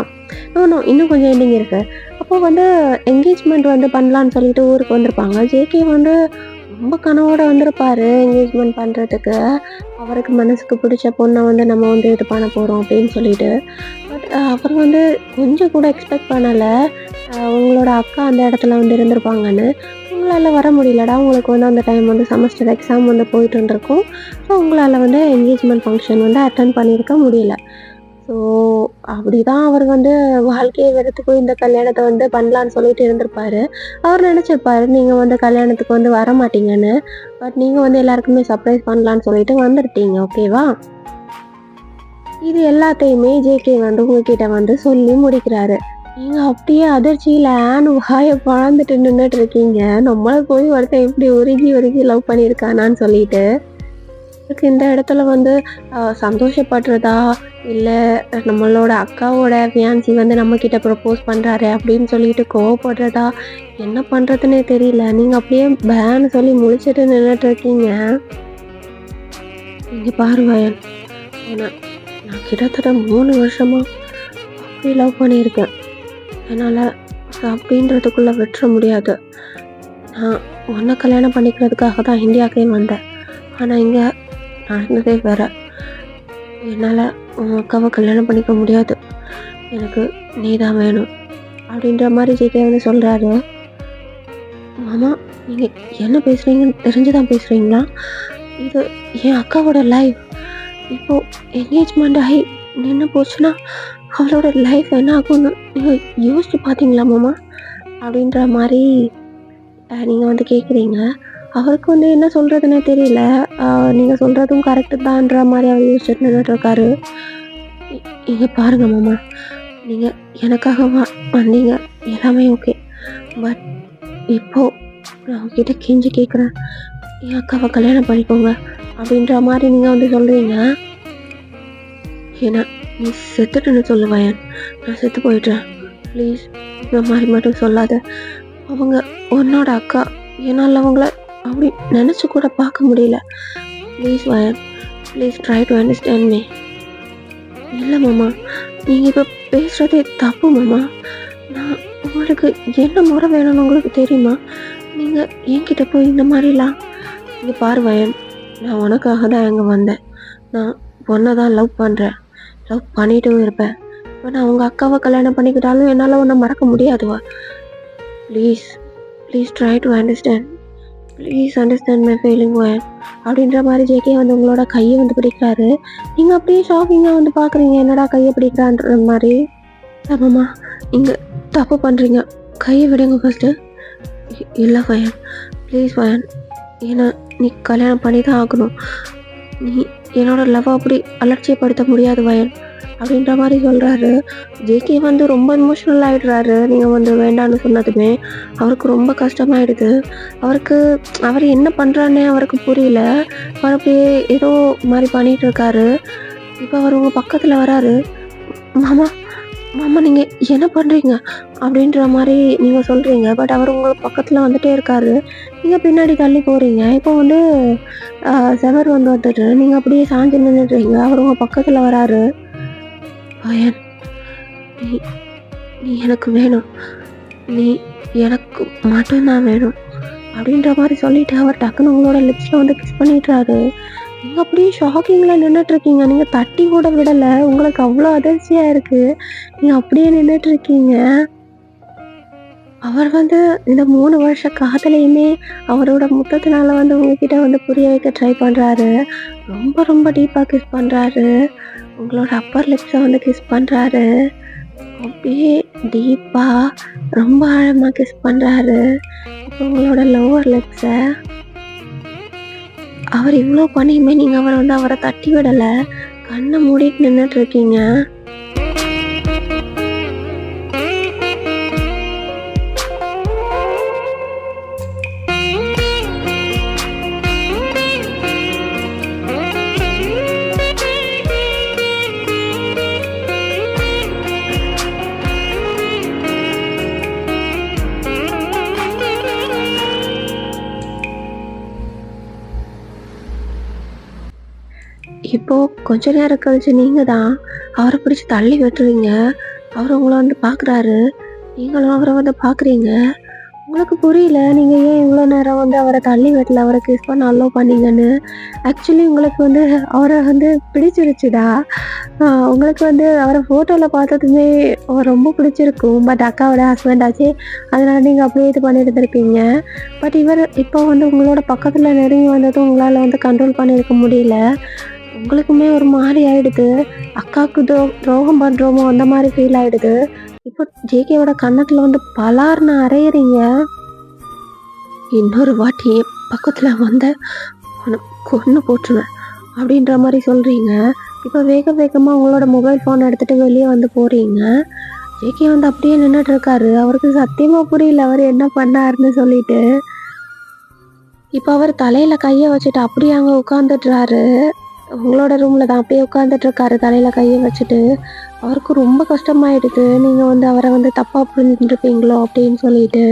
இன்னும் கொஞ்சம் எண்டிங் இருக்குது. அப்போது வந்து என்கேஜ்மெண்ட் வந்து பண்ணலான்னு சொல்லிட்டு ஊருக்கு வந்திருப்பாங்க. ஜேகே வந்து ரொம்ப கனவோட வந்திருப்பாரு என்கேஜ்மெண்ட் பண்ணுறதுக்கு. அவருக்கு மனசுக்கு பிடிச்ச பொண்ணை வந்து நம்ம வந்து இது பண்ண போகிறோம் அப்படின்னு சொல்லிட்டு. பட் அவர் வந்து கொஞ்சம் கூட எக்ஸ்பெக்ட் பண்ணலை உங்களோட அக்கா அந்த இடத்துல வந்து இருந்திருப்பாங்கன்னு. உங்களால் வர முடியலடா, உங்களுக்கு வந்து அந்த டைம் வந்து செமஸ்டர் எக்ஸாம் வந்து போயிட்டு இருந்திருக்கும். ஸோ உங்களால் வந்து என்கேஜ்மெண்ட் ஃபங்க்ஷன் வந்து அட்டன் பண்ணியிருக்க முடியல. ஸோ அப்படிதான் அவர் வந்து வாழ்க்கையை வெறுத்து போய் இந்த கல்யாணத்தை வந்து பண்ணலான்னு சொல்லிட்டு இருந்திருப்பாரு. அவர் நினச்சிருப்பாரு நீங்கள் வந்து கல்யாணத்துக்கு வந்து வர மாட்டீங்கன்னு. பட் நீங்கள் வந்து எல்லாருக்குமே சர்ப்ரைஸ் பண்ணலான்னு சொல்லிட்டு வந்துருட்டீங்க. ஓகேவா? இது எல்லாத்தையுமே ஜேகே வந்து உங்ககிட்ட வந்து சொல்லி முடிக்கிறாரு. நீங்கள் அப்படியே அதிர்ச்சியில் ஆன்னு வாயை பழந்துட்டு நின்றுட்டு இருக்கீங்க. நம்மளை போய் ஒருத்தன் இப்படி உருகி உருகி லவ் பண்ணியிருக்கானான்னு சொல்லிட்டு. இந்த இடத்துல வந்து சந்தோஷப்படுறதா, இல்லை நம்மளோட அக்காவோட ஃபியான்சி வந்து நம்மக்கிட்ட ப்ரப்போஸ் பண்ணுறாரு அப்படின்னு சொல்லிட்டு கோவப்படுறதா, என்ன பண்ணுறதுன்னே தெரியல. நீங்கள் அப்படியே பேன்னு சொல்லி முழிச்சிட்டு நின்றுட்டுருக்கீங்க. இங்கே பாரு வயன், ஏன்னா நான் கிட்டத்தட்ட 3 வருஷமாக அப்படி லவ் பண்ணியிருக்கேன். என்னால் அப்படின்றதுக்குள்ளே விட்டுற முடியாது. நான் உன்னை கல்யாணம் பண்ணிக்கிறதுக்காக தான் இந்தியாவுக்கே வந்தேன். ஆனால் இங்கே நடந்ததே வேற. என்னால் உன் அக்காவை கல்யாணம் பண்ணிக்க முடியாது. எனக்கு நீ தான் வேணும் அப்படின்ற மாதிரி ஜேகே வந்து சொல்கிறாரு. மாமா, நீங்கள் என்ன பேசுகிறீங்கன்னு தெரிஞ்சு தான் பேசுகிறீங்களா? இது என் அக்காவோட லைஃப். இப்போது என்கேஜ்மெண்ட் ஆகி நின்று போச்சுன்னா அவளோட லைஃப் என்ன ஆகும்னு நீங்கள் யோசிச்சு பார்த்தீங்களா மாமா? அப்படின்ற மாதிரி நீங்கள் வந்து கேட்குறீங்க. அவருக்கு வந்து என்ன சொல்கிறதுனே தெரியல. நீங்கள் சொல்கிறதும் கரெக்டு தான்ற மாதிரி அவர் யோசிச்சுட்டு நின்றுட்டுருக்காரு. இங்கே பாருங்கள் மாமா, நீங்கள் எனக்காக வந்தீங்க, எல்லாமே ஓகே. பட் இப்போது நான் உங்ககிட்ட கெஞ்சி கேட்குறேன், என் அக்காவை கல்யாணம் பண்ணிக்கோங்க அப்படின்ற மாதிரி நீங்கள் வந்து சொல்கிறீங்க. ஏன்னா நீ செத்துட்டுன்னு சொல்லுவேன், நான் செத்து போயிட்டேன். ப்ளீஸ் இந்த மாதிரி மட்டும் சொல்லாத. அவங்க உன்னோட அக்கா, என்னால் அவங்கள அப்படி நினச்சி கூட பார்க்க முடியல. ப்ளீஸ் வயன், please try to understand me. இல்லை மாமா, நீங்கள் இப்போ பேசுகிறதே தப்பு மாமா. நான் உங்களுக்கு என்ன முறை வேணும்னு உங்களுக்கு தெரியுமா? நீங்கள் என்கிட்ட போய் இந்த மாதிரிலாம். இங்கே பாரு வயன், நான் உனக்காக தான் அங்கே வந்தேன். நான் பொண்ணை தான் லவ் பண்ணுறேன், லவ் பண்ணிட்டும் இருப்பேன். இப்போ நான் உங்கள் அக்காவை கல்யாணம் பண்ணிக்கிட்டாலும் என்னால் ஒன்றை மறக்க முடியாதுவா. Please please try to understand, please understand my feeling வயன் அப்படின்ற மாதிரி ஜேகே வந்து உங்களோட கையை வந்து பிடிக்கிறாரு. நீங்கள் அப்படியே ஷாக்கிங்காக வந்து பார்க்குறீங்க, என்னடா கையை பிடிக்கிறான்ற மாதிரி. ஆமாம்மா, நீங்கள் தப்பு பண்ணுறீங்க, கையை விடுங்க ஃபஸ்ட்டு. இல்லை வயன், ப்ளீஸ் வயன், ஏன்னா நீ கல்யாணம் பண்ணி தான் ஆகணும். நீ என்னோட லவ் அப்படி அலட்சியப்படுத்த முடியாது வயன் அப்படின்ற மாதிரி சொல்கிறாரு. ஜேகே வந்து ரொம்ப எமோஷ்னல் ஆகிடுறாரு. நீங்கள் வந்து வேண்டான்னு சொன்னதுமே அவருக்கு ரொம்ப கஷ்டமாயிடுது. அவர் என்ன பண்ணுறான்னே அவருக்கு புரியல. அவர் அப்படியே ஏதோ மாதிரி பண்ணிகிட்டு இருக்காரு. இப்போ அவர் உங்கள் பக்கத்தில் வராரு. மாமா மாமா, நீங்கள் என்ன பண்ணுறீங்க அப்படின்ற மாதிரி நீங்கள் சொல்கிறீங்க. பட் அவர் உங்கள் பக்கத்தில் வந்துட்டே இருக்காரு. நீங்கள் பின்னாடி தள்ளி போகிறீங்க. இப்போ வந்து செவர் வந்து வந்துட்டு நீங்கள் அப்படியே சாஞ்சு நின்றுடுறீங்க. அவர் உங்கள் பக்கத்தில் வராரு. வயன், நீ நீ எனக்கு வேணும், நீ எனக்கு மட்டும்தான் வேணும் அப்படின்ற மாதிரி சொல்லிட்டு அவர் டக்குன்னு உங்களோட லிப்ஸில் வந்து கிஸ் பண்ணிடுறாரு. நீங்கள் அப்படியே ஷாக்கிங்கில் நின்றுட்டுருக்கீங்க. நீங்கள் தட்டி கூட விடலை, உங்களுக்கு அவ்வளோ அதிர்ச்சியாக இருக்குது. நீங்கள் அப்படியே நின்றுட்டுருக்கீங்க. அவர் வந்து இந்த 3 வருஷ காதலையுமே அவரோட முத்தத்தினால வந்து உங்ககிட்ட வந்து புரிய வைக்க ட்ரை பண்ணுறாரு. ரொம்ப ரொம்ப டீப்பாக கிஸ் பண்ணுறாரு. உங்களோட அப்பர் லிப்ஸை வந்து கிஸ் பண்ணுறாரு. அப்படியே டீப்பாக ரொம்ப ஆழமாக கிஸ் பண்ணுறாரு. இப்போ உங்களோட லோவர் லிப்ஸை. அவர் இவ்வளோ பண்ணியுமே நீங்கள் அவரை தட்டி விடலை, கண்ணை மூடிட்டு நின்றுட்டுருக்கீங்க. இப்போது கொஞ்ச நேரம் கழிச்சு நீங்கள் தான் அவரை பிடிச்சி தள்ளி விட்டுறீங்க. அவர் உங்களை வந்து பார்க்குறாரு. நீங்களும் அவரை வந்து பார்க்குறீங்க. உங்களுக்கு புரியல. நீங்க ஏன் இவ்வளோ நேரம் வந்து அவர தள்ளி விடல? அவர கிஸ் பண்ண அலோவ் பண்ணீங்கன்னு. ஆக்சுவலி உங்களுக்கு வந்து அவர வந்து பிடிச்சிருச்சுடா. உங்களுக்கு வந்து அவர ஃபோட்டோல பார்த்ததுமே ரொம்ப பிடிச்சிருக்கும். பட் அக்காவோட ஹஸ்பண்ட் ஆச்சே. அதனால நீங்க அப்படியே இது பண்ணிட்டு இருந்திருப்பீங்க. பட் இப்போ வந்து உங்களோட பக்கத்துல நெருங்கி வந்ததும் உங்களால வந்து கண்ட்ரோல் பண்ணியிருக்க முடியல. உங்களுக்குமே ஒரு மாரி ஆயிடுது. அக்காவுக்கு துரோகம் பண்றோமோ அந்த மாரி ஃபீல் ஆயிடுது. இப்போ ஜேகேவோட கன்னத்துல வந்து பலார்ன்னு அரையுறீங்க. இன்னொரு வாட்டி என் பக்கத்துல வந்த உன்னை கொன்னு போட்டுருவேன் அப்படின்ற மாதிரி சொல்றீங்க. இப்போ வேக வேகமா உங்களோட மொபைல் ஃபோன் எடுத்துட்டு வெளியே வந்து போறீங்க. ஜேகே வந்து அப்படியே நின்றுட்டு இருக்காரு. அவருக்கு சத்தியமா புரியல அவர் என்ன பண்ணாருன்னு சொல்லிட்டு. இப்போ அவர் தலையில கையை வச்சுட்டு அப்படியே அங்கே உட்காந்துட்டுறாரு. உங்களோட ரூம்ல தான் அப்படியே உட்காந்துட்டு இருக்காரு தலையில கையை வச்சுட்டு. அவருக்கு ரொம்ப கஷ்டமாயிடுது. நீங்க வந்து அவரை வந்து தப்பா புரிஞ்சுருப்பீங்களோ அப்படின்னு சொல்லிட்டு.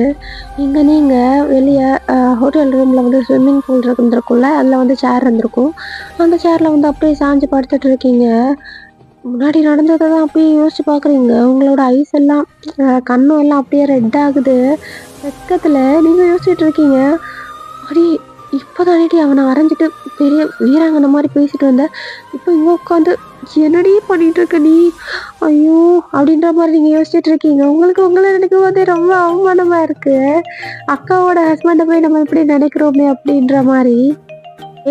நீங்க வெளியே ஹோட்டல் ரூம்ல வந்து ஸ்விம்மிங் பூல் இருந்திருக்கும்ல, அதுல வந்து சேர் இருந்திருக்கும். அந்த சேர்ல வந்து அப்படியே சாஞ்சு படுத்துட்டு இருக்கீங்க. முன்னாடி நடந்ததை தான் அப்படியே யோசிச்சு பாக்குறீங்க. உங்களோட ஐஸ் எல்லாம் கண்ணும் எல்லாம் அப்படியே ரெட் ஆகுது. வெக்கத்துல நீங்க யோசிச்சுட்டு இருக்கீங்க. அடி இப்போதானேடி அவனை அரைஞ்சிட்டு பெரிய வீராங்கனை மாதிரி பேசிட்டு வந்த. இப்போ இங்கே உட்காந்து என்னடி பண்ணிட்டு இருக்க நீ? ஐயோ அப்படின்ற மாதிரி நீங்க யோசிச்சுட்டு இருக்கீங்க. உங்களுக்கு உங்களை நினைக்கும் போதே ரொம்ப அவமானமா இருக்கு. அக்காவோட ஹஸ்பண்டை போய் நம்ம இப்படி நினைக்கிறோமே அப்படின்ற மாதிரி.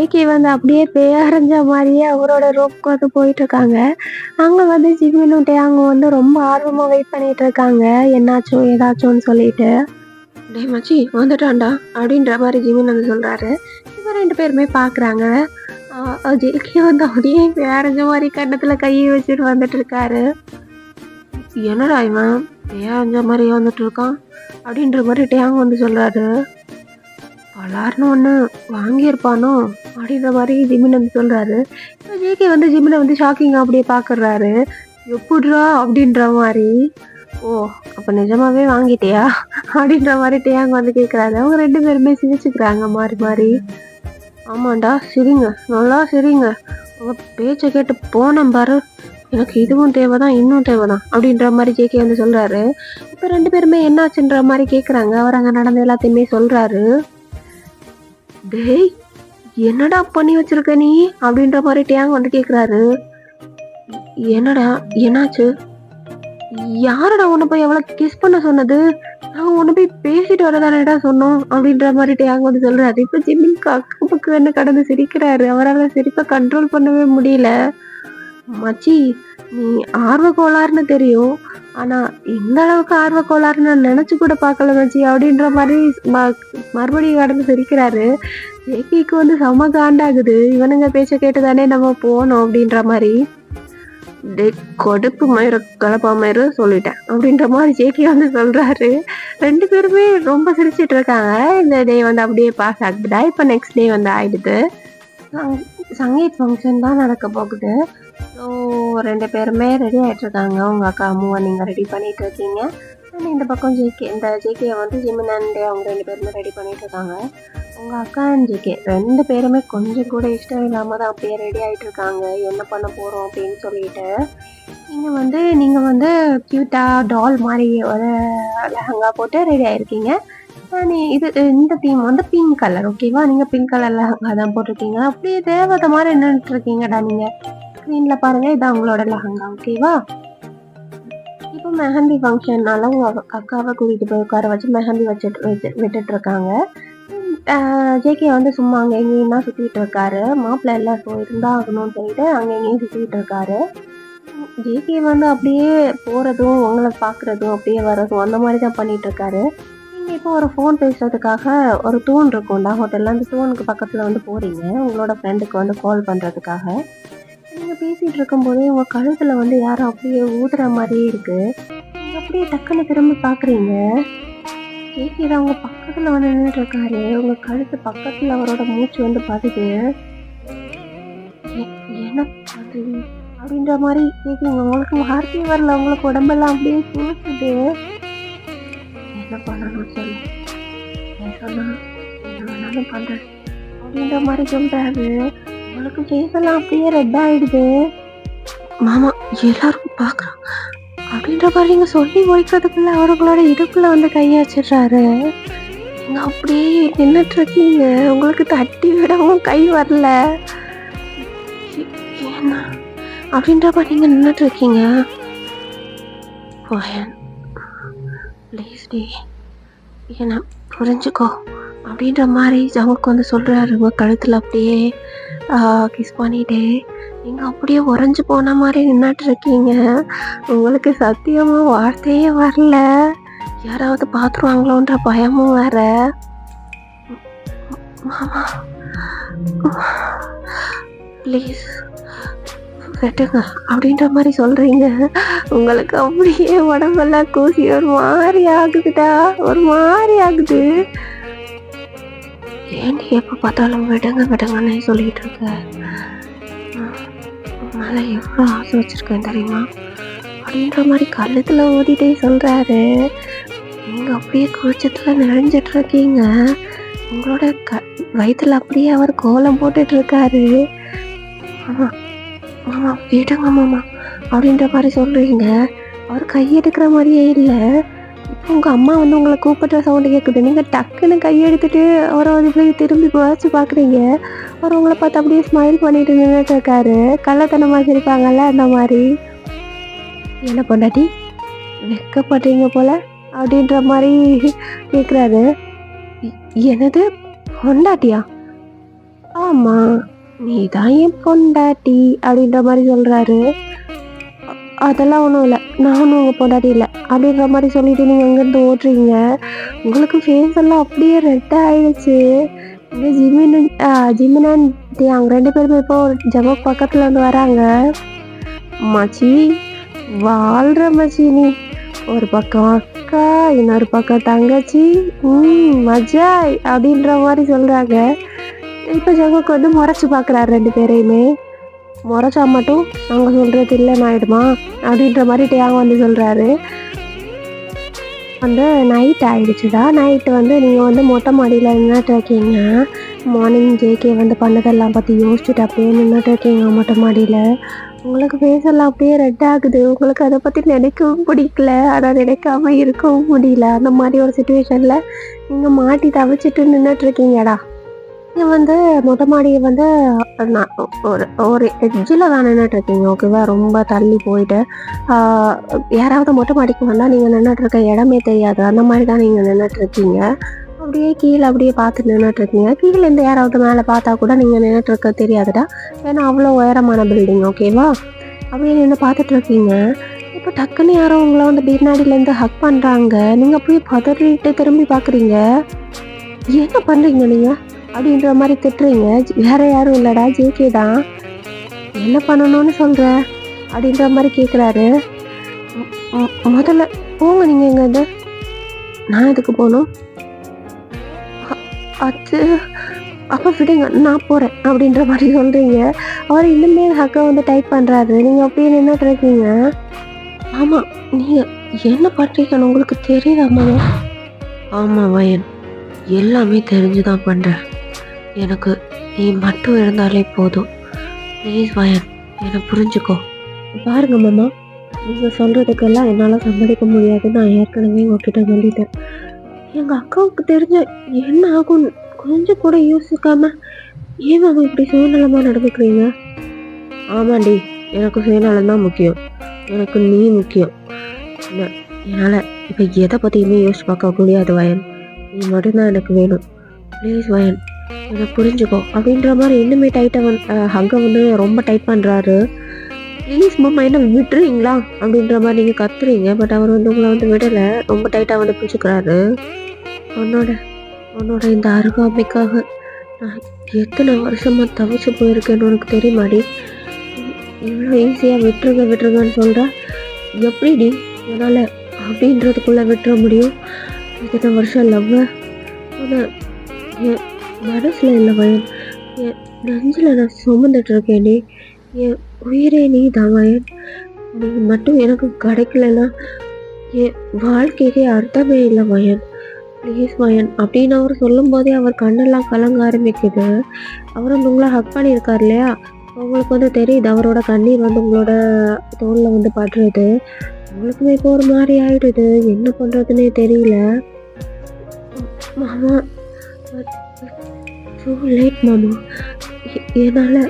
ஏகே வந்து அப்படியே பேரஞ்ச மாதிரியே அவரோட ரூம்க்கு வந்து போயிட்டு இருக்காங்க. அங்க வந்து ஜிம்மினும் அவங்க வந்து ரொம்ப ஆர்வமா வெயிட் பண்ணிட்டு இருக்காங்க. என்னாச்சும் ஏதாச்சும்னு சொல்லிட்டு. டேய் மச்சி வந்துட்டான்டா அப்படின்ற மாதிரி ஜிமின் வந்து சொல்றாரு. இவங்க 2 பேருமே பாக்குறாங்க. ஜேகே வந்து அப்படியே பேரஞ்ச மாதிரி கன்னத்துல கையை வச்சுட்டு வந்துட்டு இருக்காரு. என்னடா இவன் பேரஞ்ச மாதிரி வந்துட்டு இருக்கான் அப்படின்ற மாதிரி டேங் வந்து சொல்றாரு. பலார்னு ஒண்ணு வாங்கியிருப்பானோ அப்படின்ற மாதிரி ஜிமின் வந்து சொல்றாரு. ஜேகே வந்து ஜிமினை வந்து ஷாக்கிங்கா அப்படியே பாக்குறாரு. எப்படிரா அப்படின்ற மாதிரி. ஓ அப்ப நிஜமாவே வாங்கிட்டியா அப்படின்ற மாதிரி டேங் வந்து கேக்குறாரு. அவங்க 2 பேருமே சிரிச்சுக்கிறாங்க மாறி மாறி. ஆமாண்டா சிரிங்க, நல்லா சிரிங்க, உங்க பேச்சை கேட்டு போனேன் பாரு, எனக்கு இதுவும் தேவைதான் இன்னும் தேவைதான் அப்படின்ற மாதிரி ஜேகே வந்து சொல்றாரு. இப்ப 2 பேருமே என்னாச்சுன்ற மாதிரி கேக்குறாங்க. அவர் அங்க நடந்த எல்லாத்தையுமே சொல்றாரு. டேய் என்னடா பண்ணி வச்சிருக்க நீ அப்படின்ற மாதிரி டேங் வந்து கேக்குறாரு. என்னடா என்னாச்சு? யாரடா உன்னை போய் எவ்வளவு கிஸ் பண்ண சொன்னது? நாங்க உன்னை போய் பேசிட்டு வரதானடா சொன்னோம் அப்படின்ற மாதிரி டேங் வந்து சொல்றாரு. இப்ப ஜிம்மின் அக்கு பக்கம் என்ன கடந்து சிரிக்கிறாரு. அவரால் சிரிப்பை கண்ட்ரோல் பண்ணவே முடியல. மச்சி நீ ஆர்வ கோளாறுன்னு தெரியும், ஆனா இந்த அளவுக்கு ஆர்வ கோளாறுன்னு நான் நினைச்சு கூட பார்க்கல மச்சி அப்படின்ற மாதிரி மறுபடியும் கடந்து சிரிக்கிறாரு. ஜேகேக்கு வந்து செம காண்டாகுது. இவனுங்க பேச்ச கேட்டுதானே நம்ம போனோம் அப்படின்ற மாதிரி. கொடுப்பு மயிர கலப்பாமயிரு சொல்லிட்டேன் அப்படின்ற மாதிரி ஜேகே வந்து சொல்றாரு. 2 பேருமே ரொம்ப சிரிச்சிட்டு இருக்காங்க. இந்த டே வந்து அப்படியே பாஸ் ஆகுதுடா. இப்போ நெக்ஸ்ட் டே வந்து ஆயிடுது. சங்கீத் ஃபங்க்ஷன் தான் நடக்க போகுது. ஸோ 2 பேருமே ரெடி ஆகிட்டு இருக்காங்க. உங்கள் அக்கா அம்மாவை நீங்கள் ரெடி பண்ணிட்டு இருக்கீங்க. இந்த பக்கம் ஜேகே வந்து ஜிமின் அண்ட் அவங்க 2 பேருமே ரெடி பண்ணிட்டு இருக்காங்க. உங்கள் அக்கா அண்ட் ஜேகே 2 பேருமே கொஞ்சம் கூட இஷ்டம் இல்லாமல் தான் அப்படியே ரெடி ஆகிட்டு இருக்காங்க. என்ன பண்ண போகிறோம் அப்படின்னு சொல்லிட்டு. நீங்கள் வந்து க்யூட்டாக டால் மாதிரி ஒரு லெஹங்கா போட்டு ரெடி ஆகிருக்கீங்க. இந்த தீம் வந்து பிங்க் கலர், ஓகேவா? நீங்கள் பிங்க் கலர் லெஹங்கா தான் போட்டிருக்கீங்க. அப்படியே தேவதை மாதிரி நின்றுட்டு இருக்கீங்கடா. நீங்கள் ஸ்க்ரீனில் பாருங்கள், இதான் உங்களோட லெஹங்கா, ஓகேவா? இப்போ மெஹந்தி ஃபங்க்ஷன்னால உங்கள் அக்காவை கூட்டிகிட்டு போய் உட்கார வச்சு மெஹந்தி விட்டுட்டு இருக்காங்க. ஜேகே வந்து சும்மா அங்கே எங்கேயும் தான் சுற்றிட்டு இருக்காரு. மாப்பிள்ளை எல்லாம் இருந்தால் ஆகணும்னு சொல்லிட்டு அங்கே எங்கேயும் சுற்றிட்டு இருக்காரு. ஜேகே வந்து அப்படியே போகிறதும் உங்களை பார்க்குறதும் அப்படியே வர்றதும் அந்த மாதிரி தான் பண்ணிட்டு இருக்காரு. நீங்கள் இப்போ ஒரு ஃபோன் பேசுறதுக்காக ஒரு தூண் இருக்கும்டா ஹோட்டலில், அந்த தூணுக்கு பக்கத்தில் வந்து போகிறீங்க உங்களோட ஃப்ரெண்டுக்கு வந்து கால் பண்ணுறதுக்காக. நீங்கள் பேசிகிட்டு இருக்கும்போதே உங்கள் கழுத்தில் வந்து யாரும் அப்படியே ஊதுற மாதிரியே இருக்குது. நீங்கள் அப்படியே டக்குன்னு திரும்பி பார்க்குறீங்க. ஜேகே தான் உங்கள் பக்கத்தில் வந்து நின்றுட்டு இருக்காரு. உங்கள் கழுத்து பக்கத்தில் அவரோட மூச்சு வந்து படுது. என்ன அது அப்படின்ற மாதிரி கேட்குறீங்க. உங்களுக்கு வார்த்தை வரல, உங்களுக்கு உடம்பெல்லாம் அப்படியே கூசுது. என்ன பண்ணணும் சொல்லு, சொன்னா என்ன வேணாலும் பண்றேன் அப்படின்ற மாதிரி சொல்றாரு. உங்களுக்கு ஃபேஸ் எல்லாம் அப்படியே ரெட் ஆயிடுது. மாமா எல்லாருக்கும் பார்க்குறோம் அப்படின்ற மாதிரி நீங்க சொல்லி முடிக்கிறதுக்குள்ள அவருங்களோட இடுப்புல வந்து கையை வச்சிடுறாரு. நீங்க அப்படியே நின்னுட்டு இருக்கீங்க. உங்களுக்கு தட்டி விடவும் கை வரல. என்ன அப்படின்ற மாதிரி நீங்க நின்னுட்டு இருக்கீங்க. வயன் ப்ளீஸ் டி என்ன புரிஞ்சுக்கோ அப்படின்ற மாதிரி ஜங்குக் வந்து சொல்றாரு. உங்க கழுத்துல அப்படியே கிஸ் பண்ணிட்டு நீங்க அப்படியே உறைஞ்சு போன மாதிரி நின்னுட்டு இருக்கீங்க. உங்களுக்கு சத்தியமா வார்த்தையே வரல. யாராவது பார்த்துருவாங்களோன்ற பயமும் வேற. மாமா ப்ளீஸ் விட்டுங்க அப்படின்ற மாதிரி சொல்றீங்க. உங்களுக்கு அப்படியே உடம்பெல்லாம் கூசி ஒரு மாதிரி ஆகுதுடா, ஒரு மாதிரி ஆகுது. ஏன்டி எப்ப பார்த்தாலும் விடுங்க விடுங்கன்னு சொல்லிட்டு இருக்க? மேல எவ்வளோ ஆசை வச்சிருக்கேன் தெரியுமா அப்படின்ற மாதிரி கழுத்துல ஓதிட்டே சொல்றாரு. நீங்க அப்படியே கூச்சத்துல நிறைஞ்சிட்டு இருக்கீங்க. உங்களோட வயிற்றுல அப்படியே அவர் கோலம் போட்டுட்டு இருக்காரு. ஆமா மாமா விடுங்க மாமா அப்படின்ற மாதிரி சொல்றீங்க. அவர் கையெடுக்கிற மாதிரியே இல்லை. இப்போ உங்க அம்மா வந்து உங்களை கூப்பிட்ட சவுண்டு கேட்குது. நீங்க டக்குன்னு கையெடுத்துட்டு அவரை வந்து போய் திரும்பி வச்சு பாக்குறீங்க. அவர் உங்களை பார்த்து அப்படியே ஸ்மைல் பண்ணிட்டு நின்றுட்டு இருக்காரு. கள்ளத்தனமா சிரிப்பாங்கல்ல அந்த மாதிரி. என்ன பொண்டாட்டி வெக்கப்படுறீங்க போல அப்படின்ற மாதிரி கேட்குறாரு. என்னது பொண்டாட்டியா? ஆமா நீ தான் என் பொண்டாட்டி அப்படின்ற மாதிரி சொல்றாரு. அதெல்லாம் ஒன்றும் இல்லை, நானும் உங்கள் பொண்டாட்டி இல்லை அப்படின்ற மாதிரி சொல்லிட்டு நீங்கள் அங்கேருந்து ஓட்டுறீங்க. உங்களுக்கு ஃபேஸ் எல்லாம் அப்படியே ரெட் ஆயிடுச்சு. இந்த ஜிமினன் அவங்க 2 பேருமே இப்போ ஜங்குக் பக்கத்தில் வந்து வராங்க. மச்சி வாழ்ற மச்சி, நீ ஒரு பக்கம் அக்கா இன்னொரு பக்கம் தங்கச்சி, மஜாய் அப்படின்ற மாதிரி சொல்கிறாங்க. இப்போ ஜங்குக் வந்து முறைச்சி பார்க்குறாரு 2 பேரையுமே. முறைச்சா மட்டும் நாங்கள் சொல்கிறது இல்லைன்னு ஆகிடுமா அப்படின்ற மாதிரி டேங்க வந்து சொல்கிறாரு. வந்து நைட் ஆகிடுச்சுடா. நைட்டு வந்து நீங்கள் வந்து மொட்டை மாடியில் நின்றுட்டு இருக்கீங்க. மார்னிங் ஜேகே வந்து பண்ணதெல்லாம் பற்றி யோசிச்சுட்டு அப்படியே நின்றுட்டு இருக்கீங்க மொட்டை மாடியில். உங்களுக்கு ஃபேஸ் எல்லாம் அப்படியே ரெட் ஆகுது. உங்களுக்கு அதை பற்றி நினைக்கவும் பிடிக்கல, ஆனால் நினைக்காம இருக்கவும் முடியல. அந்த மாதிரி ஒரு சுச்சுவேஷனில் நீங்கள் மாட்டி தவிச்சிட்டு நின்றுட்டு இருக்கீங்கடா. நீங்கள் வந்து மொட்டை மாடியை வந்து ஒரு எட்ஜில் தான் நின்றுட்டு இருக்கீங்க. ஓகேவா? ரொம்ப தள்ளி போயிட்டு யாராவது மொட்டை மாடிக்கு வந்தால் நீங்கள் நின்றுட்டு இருக்க இடமே தெரியாது. அந்த மாதிரி தான் நீங்கள் நின்றுட்டு இருக்கீங்க. அப்படியே கீழே அப்படியே பார்த்து நின்றுட்டு இருக்கீங்க. கீழேருந்து யாராவது மேலே பார்த்தா கூட நீங்கள் நின்றுட்டு இருக்க தெரியாதுடா, ஏன்னா அவ்வளோ உயரமான பில்டிங். ஓகேவா? அப்படியே நின்று பார்த்துட்டு இருக்கீங்க. இப்போ டக்குன்னு யாரோ உங்களை வந்து பின்னாடியிலேருந்து ஹக் பண்ணுறாங்க. நீங்கள் அப்படியே பதறிட்டு திரும்பி பார்க்குறீங்க. என்ன பண்ணுறீங்க நீங்கள் அப்படின்ற மாதிரி திட்டுறீங்க. வேற யாரும் இல்லைடா, ஜேகே தான். என்ன பண்ணணும்னு சொல்கிற அப்படின்ற மாதிரி கேட்குறாரு. முதல்ல போங்க நீங்கள் இங்கேருந்து. நான் எதுக்கு போகணும்? அது அப்போ விடுங்க நான் போகிறேன் அப்படின்ற மாதிரி சொல்கிறீங்க. அவர் இன்னுமே ஹக்கை வந்து டைப் பண்ணுறாரு. நீங்கள் அப்படியே நின்றுட்டு இருக்கீங்க. ஆமாம் நீங்கள் என்ன பண்ணுறீங்கன்னு உங்களுக்கு தெரியுதா மாமா? ஆமாம் வயன், எல்லாமே தெரிஞ்சு தான் பண்ணுறேன். எனக்கு நீ மட்டும் இருந்தாலே போதும். ப்ளீஸ் வயன், என்னை புரிஞ்சுக்கோ. பாருங்க மாமா, நீங்கள் சொல்கிறதுக்கெல்லாம் என்னால் சம்மதிக்க முடியாது. நான் ஏற்கனவே உங்ககிட்ட சொல்லிட்டேன். எங்கள் அக்காவுக்கு தெரிஞ்ச என்ன ஆகும் கொஞ்சம் கூட யோசிக்காம ஏன் மாமா இப்படி சுயநலமாக நடந்துக்கிறீங்க? ஆமாண்டி, எனக்கு சுயநலம் தான் முக்கியம். எனக்கு நீ முக்கியம். என்னால் இப்போ எதை பற்றியுமே யோசிச்சு பார்க்க முடியாது வயன். நீ மட்டும்தான் எனக்கு வேணும். ப்ளீஸ் வயன், என்னை புரிஞ்சுக்கோ அப்படின்ற மாதிரி இன்னுமே டைட்டாக ஹக்கை வந்து ரொம்ப டைட் பண்ணுறாரு. ப்ளீஸ் மாமா என்ன விட்டுறீங்களா அப்படின்ற மாதிரி நீங்கள் கத்துறீங்க. பட் அவர் வந்து உங்களை வந்து விடலை, ரொம்ப டைட்டாக வந்து பிடிச்சிக்கிறாரு. உன்னோட இந்த அருகாமைக்காக நான் எத்தனை வருஷமாக தவிச்சு போயிருக்கேன்னு உனக்கு தெரியுமாடி? இவ்வளோ ஈஸியாக விட்டுருங்கன்னு சொல்கிறா. எப்படிடி என்னால் அப்படின்றதுக்குள்ளே விட்டுற முடியும்? இத்தனை வருஷம் லவ்வை ஆனால் என் மனசில் இல்லை வயன், என் நெஞ்சில் நான் சுமந்துட்டு இருக்கேனே. என் உயிரே நீ தான் வயன். நீ மட்டும் எனக்கு கிடைக்கலன்னா என் வாழ்க்கைக்கே அர்த்தமே இல்லை வயன். ப்ளீஸ் வயன் அப்படின்னு அவர் சொல்லும் போதே அவர் கண்ணெல்லாம் கலங்க ஆரம்பிக்குது. அவர் வந்து உங்களை ஹக் பண்ணியிருக்கார் இல்லையா, உங்களுக்கு வந்து தெரியுது அவரோட கண்ணீர் வந்து உங்களோட தோளில் வந்து படுறது. உங்களுக்குமே இப்போ ஒரு மாதிரி ஆயிடுது, என்ன பண்ணுறதுன்னே தெரியல. மாமா, டூ லேட் மாமா. என்னால்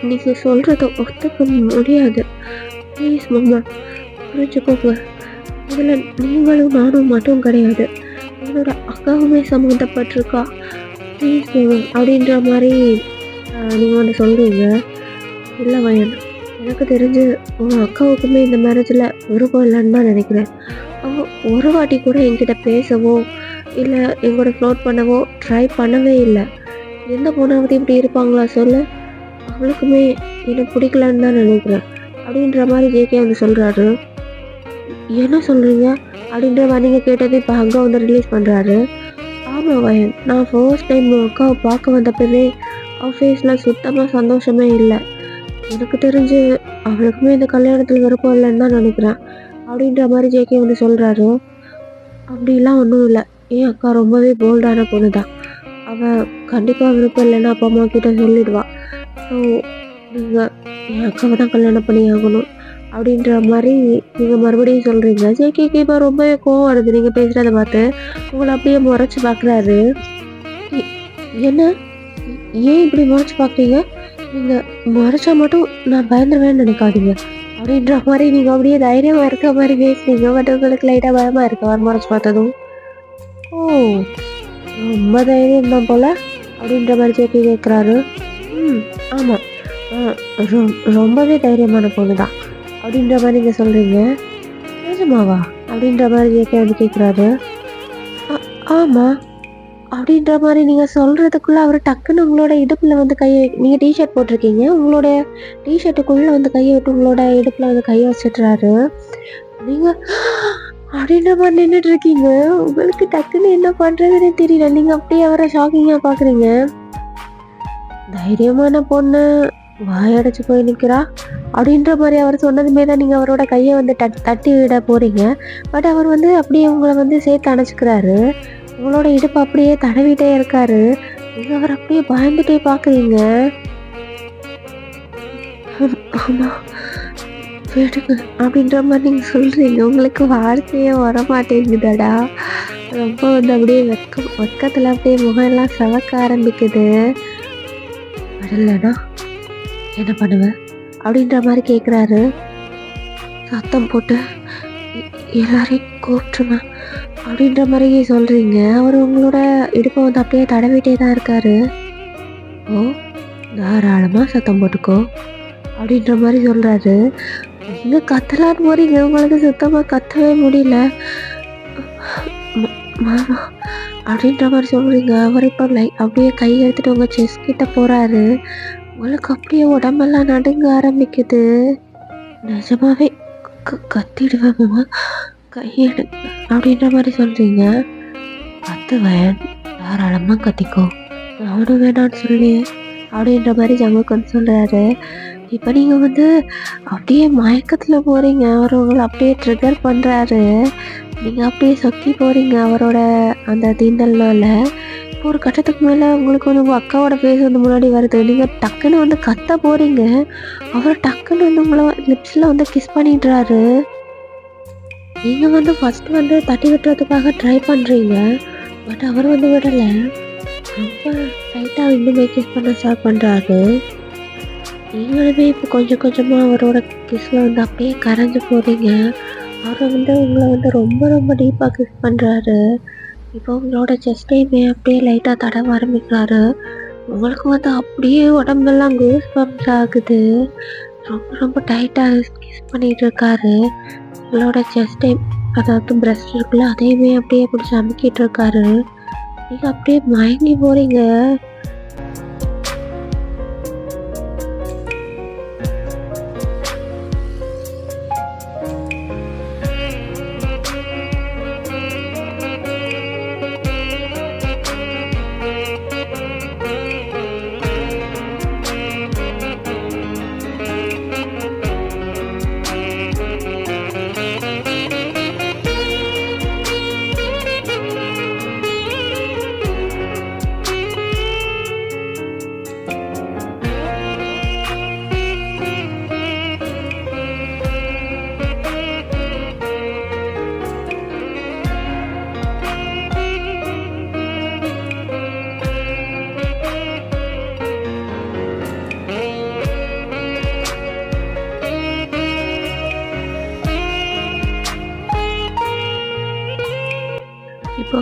நீங்கள் சொல்கிறத ஒத்துக்க முடியாது. ப்ளீஸ் மாமா, புரிஞ்சுக்கோங்க. இதில் நீங்களும் நானும் மட்டும் கிடையாது, என்னோட அக்காவுமே சம்மந்தப்பட்டிருக்கா. ப்ளீஸ் மாமா அப்படின்ற மாதிரி நீங்கள் வந்து சொல்கிறீங்க. இல்லை வயன், எனக்கு தெரிஞ்சு உங்கள் அக்காவுக்குமே இந்த மேரேஜில் விருப்பம் இல்லைன்னு தான் நினைக்கிறேன். அவள் ஒரு வாட்டி கூட என்கிட்ட பேசவோ இல்லை எங்கூட ஃப்ளோட் பண்ணவோ ட்ரை பண்ணவே இல்லை. எந்த பொண்ணாவது இப்படி இருப்பாங்களா சொல்லு? அவளுக்குமே என்னை பிடிக்கலன்னு தான் நினைக்கிறேன் அப்படின்ற மாதிரி ஜேகே வந்து சொல்கிறாரு. என்ன சொல்கிறீங்க அப்படின்ற மாதிரி நீங்கள் கேட்டது இப்போ அங்கே வந்து ரிலீஸ் பண்ணுறாரு. ஆமாம் வயன், நான் ஃபர்ஸ்ட் டைம் உன் அக்காவை பார்க்க வந்தப்பவே அவள் ஃபேஸில் சுத்தமாக சந்தோஷமே இல்லை. எனக்கு தெரிஞ்சு அவளுக்குமே இந்த கல்யாணத்தில் விருப்பம் இல்லைன்னு தான் நினைக்கிறேன் அப்படின்ற மாதிரி ஜேகே வந்து சொல்கிறாரு. அப்படிலாம் ஒன்றும் இல்லை, என் அக்கா ரொம்பவே போல்டான பொண்ணு தான். அவள் கண்டிப்பாக விருப்பம் இல்லைன்னா அப்பா அம்மா கிட்ட சொல்லிடுவாள். ஸோ நீங்கள் என் அக்காவை தான் கல்யாணம் பண்ணி ஆகணும் அப்படின்ற மாதிரி நீங்கள் மறுபடியும் சொல்கிறீங்க. ஜேகேக்கு இப்போ ரொம்பவே கோவம் வருது நீங்கள் பேசுகிறத பார்த்து. உங்களை அப்படியே முறைச்சி பார்க்குறாரு. என்ன, ஏன் இப்படி முறைச்சி பார்க்குறீங்க? நீங்கள் முறைச்சா மட்டும் நான் பயந்துருவேன்னு நினைக்காதீங்க அப்படின்ற மாதிரி நீங்கள் அப்படியே தைரியமாக இருக்க மாதிரி பேசுனீங்க. பட் உங்களுக்கு லைட்டாக பயமாக இருக்கு அவர் முறைச்சி பார்த்ததும். ஓ, ரொம்ப தைரியம் தான் போல் அப்படின்ற மாதிரி ஜேகே கேட்குறாரு. ஆமாம், ரொம்பவே தைரியமான பொண்ணு தான் அப்படின்ற மாதிரி நீங்கள் சொல்கிறீங்க. நிஜமாவா அப்படின்ற மாதிரி ஜேகே வந்து கேட்குறாரு. ஆமாம் அப்படின்ற மாதிரி நீங்கள் சொல்கிறதுக்குள்ளே அவர் டக்குன்னு உங்களோட இடுப்பில் வந்து கையை, நீங்கள் டிஷர்ட் போட்டிருக்கீங்க, உங்களோட டிஷர்ட்டுக்குள்ளே வந்து கையை விட்டு உங்களோட இடுப்பில் வந்து கையை வச்சிட்றாரு. நீங்கள் அப்படின்ற மாதிரி நின்றுட்டு இருக்கீங்க. உங்களுக்கு டக்குன்னு என்ன பண்ணுறதுன்னு தெரியல. நீங்கள் அப்படியே அவரை ஷாக்கிங்காக பார்க்குறீங்க. தைரியமான பொண்ணு வாயடைச்சு போய் நிற்கிறா அப்படின்ற மாதிரி அவர் சொன்னதுமே தான் நீங்கள் அவரோட கையை வந்து தட்டி விட போகிறீங்க. பட் அவர் வந்து அப்படியே உங்களை வந்து சேர்த்து அணைச்சிக்கிறாரு. உங்களோட இடுப்பு அப்படியே தடவிட்டே இருக்காரு. நீங்கள் அவர் அப்படியே பயந்துட்டே பார்க்குறீங்க. ஆமாம் விடுங்க அப்படின்ற மாதிரி நீங்கள் சொல்கிறீங்க. உங்களுக்கு வார்த்தையே வரமாட்டேங்குதாடா. ரொம்ப வந்து அப்படியே வெக்கத்தில் அப்படியே முகம்லாம் சவக்க ஆரம்பிக்குது. விடலைன்னா என்ன பண்ணுவேன் அப்படின்ற மாதிரி கேட்குறாரு. சத்தம் போட்டு எல்லாரையும் கூப்பிட்டுருவேன் அப்படின்ற மாதிரி சொல்கிறீங்க. அவர் உங்களோட இடுப்பை வந்து அப்படியே தடவிட்டே தான் இருக்காரு. ஓ, தாராளமாக சத்தம் போட்டுக்கோ அப்படின்ற மாதிரி சொல்கிறாரு. நீங்கள் கத்தலான்னு போகிறீங்க, உங்களுக்கு சுத்தமாக கத்தவே முடியல. மாமா அப்படின்ற மாதிரி சொல்கிறீங்க. அவர் இப்போ அப்படியே கை எடுத்துகிட்டு உங்கள் செஸ் கிட்ட போகிறாரு. உங்களுக்கு அப்படியே உடம்பெல்லாம் நடுங்க ஆரம்பிக்குது. நிஜமாவே கத்திடுவேன் மாமா, கையெடு அப்படின்ற மாதிரி சொல்கிறீங்க. கத்துவேன், தாராளமாக கத்திக்கோ, நானும் வேணான்னு சொல்லி அப்படின்ற மாதிரி ஜங்குக்கு வந்து சொல்கிறாரு. இப்போ நீங்கள் வந்து அப்படியே மயக்கத்தில் போகிறீங்க. அவர் உங்களை அப்படியே ட்ரிகர் பண்ணுறாரு. நீங்கள் அப்படியே சொக்கி போகிறீங்க அவரோட அந்த தீண்டல்னால. இப்போ ஒரு கட்டத்துக்கு மேலே உங்களுக்கு வந்து உங்கள் அக்காவோட ஃபேஸ் வந்து முன்னாடி வருது. நீங்கள் டக்குன்னு வந்து கத்த போகிறீங்க. அவர் டக்குன்னு வந்து உங்களை லிப்ஸில் வந்து கிஸ் பண்ணிடுறாரு. நீங்கள் வந்து ஃபஸ்ட்டு வந்து தட்டி விட்டுறதுக்காக ட்ரை பண்ணுறீங்க. பட் அவர் வந்து விடலை, ரொம்ப லைட்டாக இன்னுமே கிஸ் பண்ண ஸ்டார்ட் பண்ணுறாரு. நீங்களுமே இப்போ கொஞ்சம் கொஞ்சமாக அவரோட கிஸ்ஸில் வந்து அப்படியே கரைஞ்சி போகிறீங்க. அவர் வந்து உங்களை வந்து ரொம்ப ரொம்ப டீப்பாக கிஸ் பண்ணுறாரு. இப்போ உங்களோட செஸ்டையுமே அப்படியே லைட்டாக தடவ ஆரம்பிக்கிறாரு. உங்களுக்கு வந்து அப்படியே உடம்பெல்லாம் கூஸ் பம்ப்ஸ் ஆகுது. ரொம்ப ரொம்ப டைட்டாக கிஸ் பண்ணிகிட்டு இருக்காரு. உங்களோட செஸ்டைம், அதாவது பிரஸ்ட் இருக்குல்ல, அதையுமே அப்படியே பிடிச்சி அமுக்கிட்டு இருக்காரு. நீங்கள் அப்படியே மயங்கி போகிறீங்க.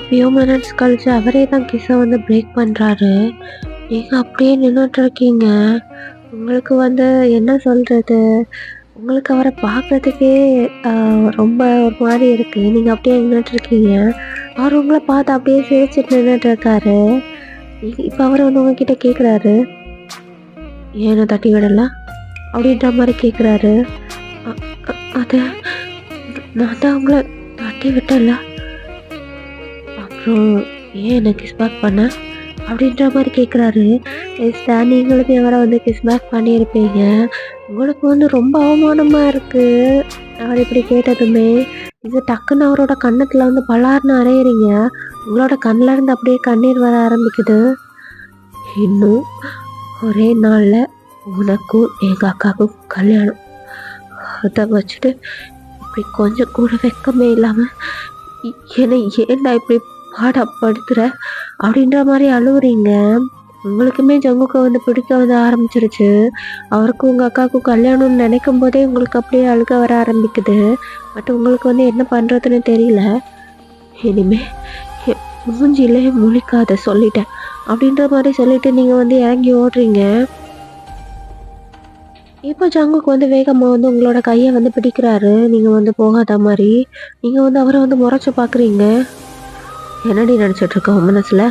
ஃபியூ மினிட்ஸ் கழிச்சு அவரே தான் கிஸ்ஸை வந்து பிரேக் பண்ணுறாரு. நீங்கள் அப்படியே நின்றுட்டுருக்கீங்க. உங்களுக்கு வந்து என்ன சொல்கிறது, உங்களுக்கு அவரை பார்க்குறதுக்கே ரொம்ப ஒரு மாதிரி இருக்குது. நீங்கள் அப்படியே நின்றுட்டுருக்கீங்க. அவர் உங்களை பார்த்து அப்படியே சிரிச்சிட்டு நின்றுட்டுருக்காரு. இப்போ அவர் வந்து உங்ககிட்ட கேட்குறாரு, ஏன்னு தட்டி விடலாம் அப்படின்ற மாதிரி கேட்குறாரு. அது நான் தான் உங்களை தட்டி விட்டல, அப்புறம் ஏன் என்ன கிஸ் பேக் பண்ண அப்படின்ற மாதிரி கேட்குறாரு. சார், நீங்களுமே அவரை வந்து கிஸ் பேக் பண்ணியிருப்பீங்க. உங்களுக்கு வந்து ரொம்ப அவமானமாக இருக்குது அவர் இப்படி கேட்டதுமே. இது டக்குன்னு அவரோட கன்னத்தில் வந்து பலார்னு அரையிறீங்க. உங்களோட கண்ணில் இருந்து அப்படியே கண்ணீர் வர ஆரம்பிக்குது. இன்னும் ஒரே நாளில் உனக்கும் எங்கள் அக்காவுக்கும் கல்யாணம். அதை வச்சுட்டு இப்படி கொஞ்சம் கூட வெக்கமே இல்லாமல் என்னை ஏன்டா இப்படி பாடப்படுத்துகிற அப்படின்ற மாதிரி அழுவுறீங்க. உங்களுக்குமே ஜங்குக்கு வந்து பிடிக்க வந்து ஆரம்பிச்சிருச்சு. அவருக்கும் உங்கள் அக்காவுக்கும் கல்யாணம்னு நினைக்கும் போதே உங்களுக்கு அப்படியே அழுக வர ஆரம்பிக்குது. பட் உங்களுக்கு வந்து என்ன பண்ணுறதுன்னு தெரியல. இனிமே மூஞ்சிலே முழிக்காத சொல்லிட்டேன் அப்படின்ற மாதிரி சொல்லிட்டு நீங்கள் வந்து இறங்கி ஓடுறீங்க. இப்போ ஜங்குக்கு வந்து வேகமாக வந்து உங்களோட கையை வந்து பிடிக்கிறாரு. நீங்கள் வந்து போகாத மாதிரி நீங்கள் வந்து அவரை வந்து முறைச்சி பார்க்குறீங்க. என்னடி நினச்சிட்ருக்க உன் மனசில்?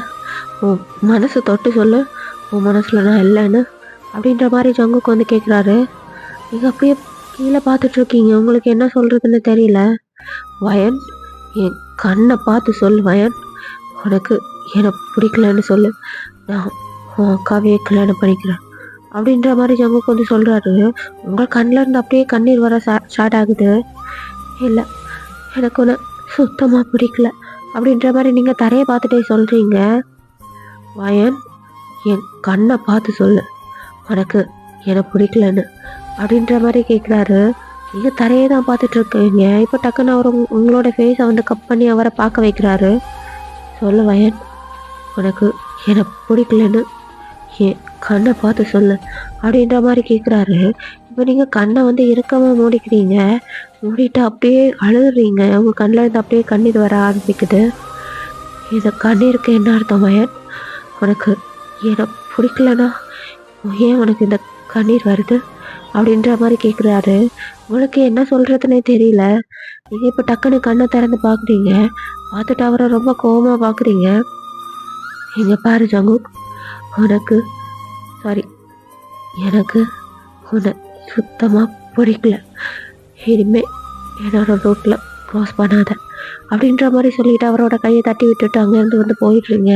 உன் மனசை தொட்டு சொல்லு, உன் மனசில் நான் இல்லைன்னு அப்படின்ற மாதிரி ஜங்குக்கு வந்து கேட்குறாரு. நீங்கள் அப்படியே கீழே பார்த்துட்ருக்கீங்க. உங்களுக்கு என்ன சொல்கிறதுன்னு தெரியல. வயன், என் கண்ணை பார்த்து சொல்லு வயன். உனக்கு என்னை பிடிக்கலன்னு சொல்லு, நான் உன் அக்காவே கல்யாணம் பண்ணிக்கிறேன் அப்படின்ற மாதிரி ஜங்குக்கு வந்து சொல்கிறாரு. உங்கள் கண்ணில் இருந்து அப்படியே கண்ணீர் வர ஸ்டார்ட் ஆகுது. இல்லை, எனக்கு ஒன்று சுத்தமாக பிடிக்கல அப்படின்ற மாதிரி நீங்கள் தரையை பார்த்துட்டே சொல்கிறீங்க. வயன், என் கண்ணை பார்த்து சொல்லு, உனக்கு என்னை பிடிக்கலன்னு அப்படின்ற மாதிரி கேட்குறாரு. நீங்கள் தரையை தான் பார்த்துட்ருக்கீங்க. இப்போ டக்குன்னு அவர் உங்களோட ஃபேஸை வந்து கப் பண்ணி அவரை பார்க்க வைக்கிறாரு. சொல்லு வயன், உனக்கு என்னை பிடிக்கலன்னு என் கண்ணை பார்த்து சொல்லு அப்படின்ற மாதிரி கேட்குறாரு. இப்போ நீங்கள் கண்ணை வந்து இறுக்கமாக மூடிக்கிறீங்க. மூடிட்டு அப்படியே அழுதுறீங்க. உங்கள் கண்ணில் இருந்து அப்படியே கண்ணீர் வர ஆரம்பிக்குது. இந்த கண்ணீருக்கு என்ன அர்த்தம் வயன்? உனக்கு என்னை பிடிக்கலன்னா ஏன் உனக்கு இந்த கண்ணீர் வருது அப்படின்ற மாதிரி கேட்குறாரு. உங்களுக்கு என்ன சொல்கிறதுனே தெரியல. நீங்கள் இப்போ டக்குன்னு கண்ணை திறந்து பார்க்குறீங்க. பார்த்துட்டு அவரை ரொம்ப கோபமாக பார்க்குறீங்க. இங்கே பாரு ஜங்குக், எனக்கு உன்னை சுத்தமாக பிடிக்கல. இனிமே என்னோட ரோட்டில் க்ராஸ் பண்ணாத அப்படின்ற மாதிரி சொல்லிட்டு அவரோட கையை தட்டி விட்டுட்டு அங்கேருந்து வந்து போயிடுறீங்க.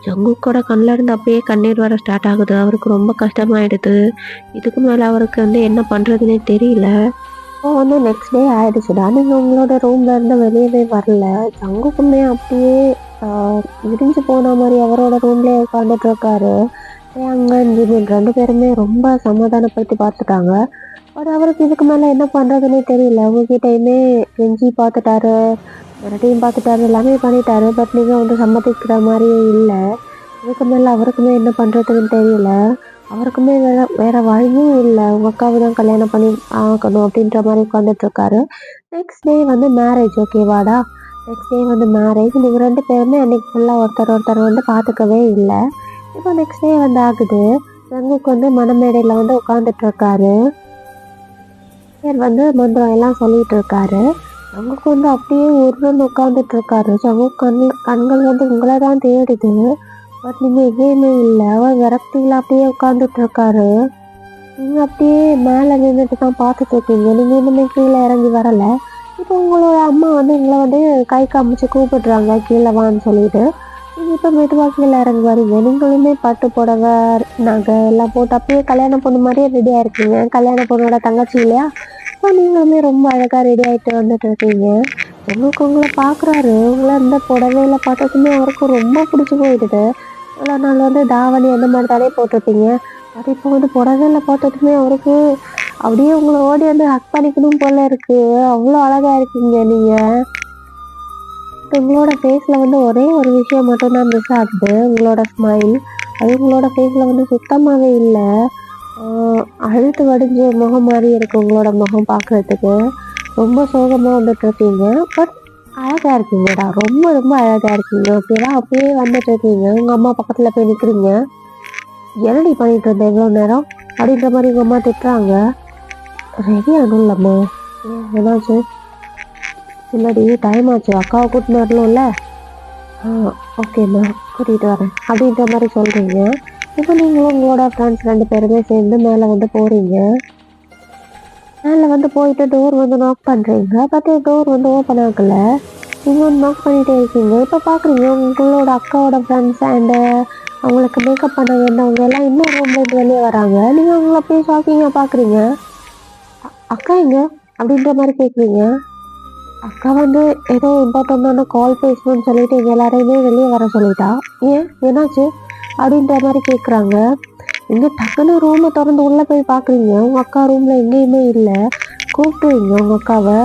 ஜங்குக்கோட கண்ணில் இருந்து அப்படியே கண்ணீர் வர ஸ்டார்ட் ஆகுது. அவருக்கு ரொம்ப கஷ்டமாயிடுது. இதுக்கு மேலே அவருக்கு வந்து என்ன பண்ணுறதுனே தெரியல. இப்போ வந்து நெக்ஸ்ட் டே ஆகிடுச்சுடா. நீங்கள் உங்களோட ரூமில் இருந்து வெளியவே வரல. ஜங்குக்குமே அப்படியே விரிஞ்சு போன மாதிரி அவரோட ரூம்லேயே உட்காந்துட்டு இருக்காரு. அங்கே இன்ஜினியர் 2 பேருமே ரொம்ப சமாதானப்படுத்தி பார்த்துட்டாங்க. பட் அவருக்கு இதுக்கு மேலே என்ன பண்ணுறதுனே தெரியல. உங்ககிட்டையுமே கெஞ்சி பார்த்துட்டாரு, மிரட்டியும் பார்த்துட்டாரு, எல்லாமே பண்ணிட்டாரு. பட் நீங்கள் வந்து சம்மதிக்கிற மாதிரியே இல்லை. இதுக்கு மேலே அவருக்குமே என்ன பண்ணுறதுன்னு தெரியல. அவருக்குமே வேற வழியும் இல்லை. உங்கள் அக்காவை தான் கல்யாணம் பண்ணி ஆகணும் அப்படின்ற மாதிரி உட்காந்துட்ருக்காரு. நெக்ஸ்ட் டே வந்து மேரேஜ். ஓகேவாடா? நெக்ஸ்ட் டே வந்து மேரேஜ். நீங்கள் 2 பேருமே அன்றைக்கி ஃபுல்லாக ஒருத்தர் வந்து பார்த்துக்கவே இல்லை. இப்போ நெக்ஸ்ட் டே வந்து ஆகுது. ஜங்குக்கு வந்து மணமேடையில் வந்து உட்காந்துட்ருக்காரு. வந்து மந்திரம் எல்லாம் சொல்லிட்டு இருக்காரு. ஜங்குக்கு வந்து அப்படியே உருன்னு உட்காந்துட்ருக்காரு. ஜங்குக்கு கண்கள் வந்து உங்களை தான் தேடுது. பட் நீங்கள் எங்கேயுமே இல்லை. அவர் விரக்தியில் அப்படியே உட்காந்துட்ருக்காரு. நீங்கள் அப்படியே மேலே நின்றுட்டு தான் பார்த்துட்ருக்கீங்க. நீங்கள் இன்னுமே கீழே இறங்கி வரலை. இப்போ உங்களோட அம்மா வந்து உங்களை வந்து கை காமிச்சு கூப்பிடுறாங்க கீழே வான்னு சொல்லிட்டு. நீங்கள் இப்போ மெதுவாக கீழே இறங்கி வரீங்க. நீங்களுமே பட்டு புடவை நகை எல்லாம் போட்டு அப்படியே கல்யாண பொண்ணு மாதிரியே ரெடியாக இருக்கீங்க. கல்யாண பொண்ணோட தங்கச்சி இல்லையா? இப்போ நீங்களுமே ரொம்ப அழகாக ரெடி ஆகிட்டு வந்துட்டு இருக்கீங்க. உங்களுக்கு உங்களை பார்க்குறாரு. உங்களை அந்த புடவையில் பார்த்ததுமே அவருக்கு ரொம்ப பிடிச்சி போயிடுது. இவ்வளோ நாள் வந்து தாவணி அந்த மாதிரி தானே போட்டிருப்பீங்க. அது இப்போ வந்து புடவையில் பார்த்ததுமே அவருக்கு அப்படியே உங்களை ஓடி வந்து ஹக் பண்ணிக்கணும் போல இருக்குது. அவ்வளோ அழகாக இருக்கீங்க நீங்கள். உங்களோட ஃபேஸில் வந்து ஒரே ஒரு விஷயம் மட்டும்தான் மிஸ் ஆகுது, உங்களோட ஸ்மைல். அது உங்களோட ஃபேஸில் வந்து சுத்தமாகவே இல்லை. அழுத்து வடிஞ்ச முகம் மாதிரி இருக்குது உங்களோட முகம் பார்க்குறதுக்கு. ரொம்ப சோகமாக வந்துட்டுருக்கீங்க. பட் அழகா இருக்கீங்கடா. ரொம்ப ரொம்ப அழகா இருக்கீங்க. ஓகேவா? அப்படியே வந்துட்டு இருக்கீங்க. உங்க அம்மா பக்கத்துல போய் நிக்கிறீங்க. "என்னடி பண்ணிட்டு இருந்த இவ்வளோ நேரம்?" அப்படின்ற மாரி உங்க அம்மா திட்டுறாங்க. ரெடி ஆகணும்லம்மா. ஏன் என்னாச்சு? "இல்லடி டைம் ஆச்சு. அக்காவ கூட்டின்னு வரணும்ல." "ஆ ஓகேம்மா. கூட்டிட்டு வரேன்." அப்படின்ற மாரி சொல்றீங்க. இப்போ நீங்களும் உங்களோட ஃப்ரெண்ட்ஸ் 2 பேருமே சேர்ந்து மேல வந்து போறீங்க. மேல வந்து போயிட்டு டோர் வந்து நாக் பண்றீங்க. பட் டோர் வந்து ஓப்பன் ஆகல. நீங்க வந்து நாக் பண்ணிட்டே இருக்கீங்க. இப்ப பாக்குறீங்க உங்களோட அக்காவோட ஃப்ரெண்ட்ஸ் அண்ட் அவங்களுக்கு மேக்கப் பண்ண வந்தவங்க எல்லாம் இன்னொரு ரூம்ல இருந்து வெளியே வராங்க. நீங்க அவங்கள அப்படியே ஷாக்கிங்கா பாக்குறீங்க. அக்கா எங்க? அப்படின்ற மாதிரி கேக்குறீங்க. அக்கா வந்து ஏதோ இம்பார்ட்டன்டான கால் பேசணும்னு சொல்லிட்டு எங்க எல்லாரையுமே வெளியே வர சொல்லிட்டா. ஏன் என்னாச்சு? அப்படின்ற மாதிரி கேக்குறாங்க. நீங்க டக்குன்னு ரூமை திறந்து உள்ள போய் பாக்குறீங்க. உங்க அக்கா ரூம்ல எங்கேயுமே இல்லை. கூப்பிடுறீங்க உங்க அக்காவை.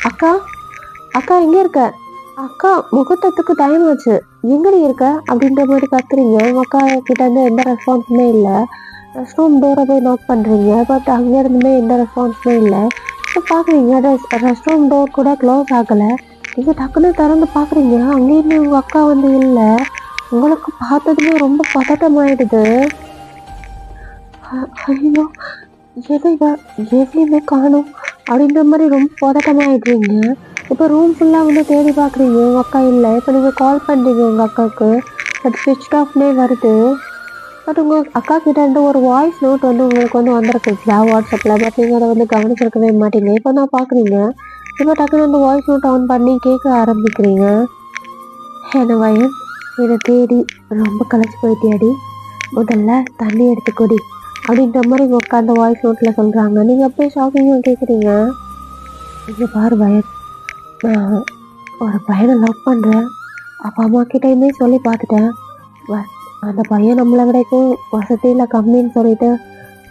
அக்கா அக்கா எங்க இருக்க? அக்கா முகூர்த்தத்துக்கு டைம் ஆச்சு. எங்கடி இருக்க? அப்படின்ற மாதிரி கத்துறீங்க. உங்க அக்கா கிட்ட இருந்து எந்த ரெஸ்பான்ஸுமே இல்லை. ரெஸ்ட் ரூம் டோரை போய் நாக் பண்றீங்க. பட் அங்க இருந்துமே எந்த ரெஸ்பான்ஸுமே இல்லை. இப்போ பாக்குறீங்க ரெஸ்ட் ரூம் டோர் கூட க்ளோஸ் ஆகல. நீங்க டக்குன்னு திறந்து பாக்குறீங்க. அங்கேயுமே உங்க அக்கா வந்து இல்லை. உங்களுக்கு பார்த்ததுமே ரொம்ப பதட்டம் ஆயிடுது. ஐயோ எதைவ எதையுமே காணோம் அப்படின்ற மாதிரி ரொம்ப பதட்டமாயிடுறீங்க. இப்போ ரூம் ஃபுல்லாக வந்து தேடி பார்க்குறீங்க. உங்கள் அக்கா இல்லை. இப்போ நீங்கள் கால் பண்ணுறீங்க உங்கள் அக்காவுக்கு. பட் ஸ்விட்ச் ஆஃப்னே வருது. பட் உங்கள் அக்கா கிட்ட இருந்து ஒரு வாய்ஸ் நோட் வந்து உங்களுக்கு வந்து வந்திருக்குங்களா வாட்ஸ்அப்பில். பட் நீங்கள் அதை வந்து கவனிச்சிருக்கவே மாட்டீங்க. இப்போ தான் பார்க்குறீங்க. இப்போ டக்குன்னு அந்த வாய்ஸ் நோட் ஆன் பண்ணி கேட்க ஆரம்பிக்கிறீங்க. என்ன வயன் இதை தேடி ரொம்ப களைச்சி போயிட்டியாடி, முதல்ல தண்ணி எடுத்து கொடி அப்படின்ற மாதிரி உட்காந்து வாய்ஸ் நோட்டில் சொல்கிறாங்க. நீங்கள் அப்படியே ஷாக்கிங்காக கேட்குறீங்க. இங்கே பாரு வயன், நான் ஒரு பையனை லவ் பண்ணுறேன். அப்பா அம்மா கிட்டேயுமே சொல்லி பார்த்துட்டேன். பட் அந்த பையன் நம்மளை விடைக்கும் வசதியில் கம்மின்னு சொல்லிட்டு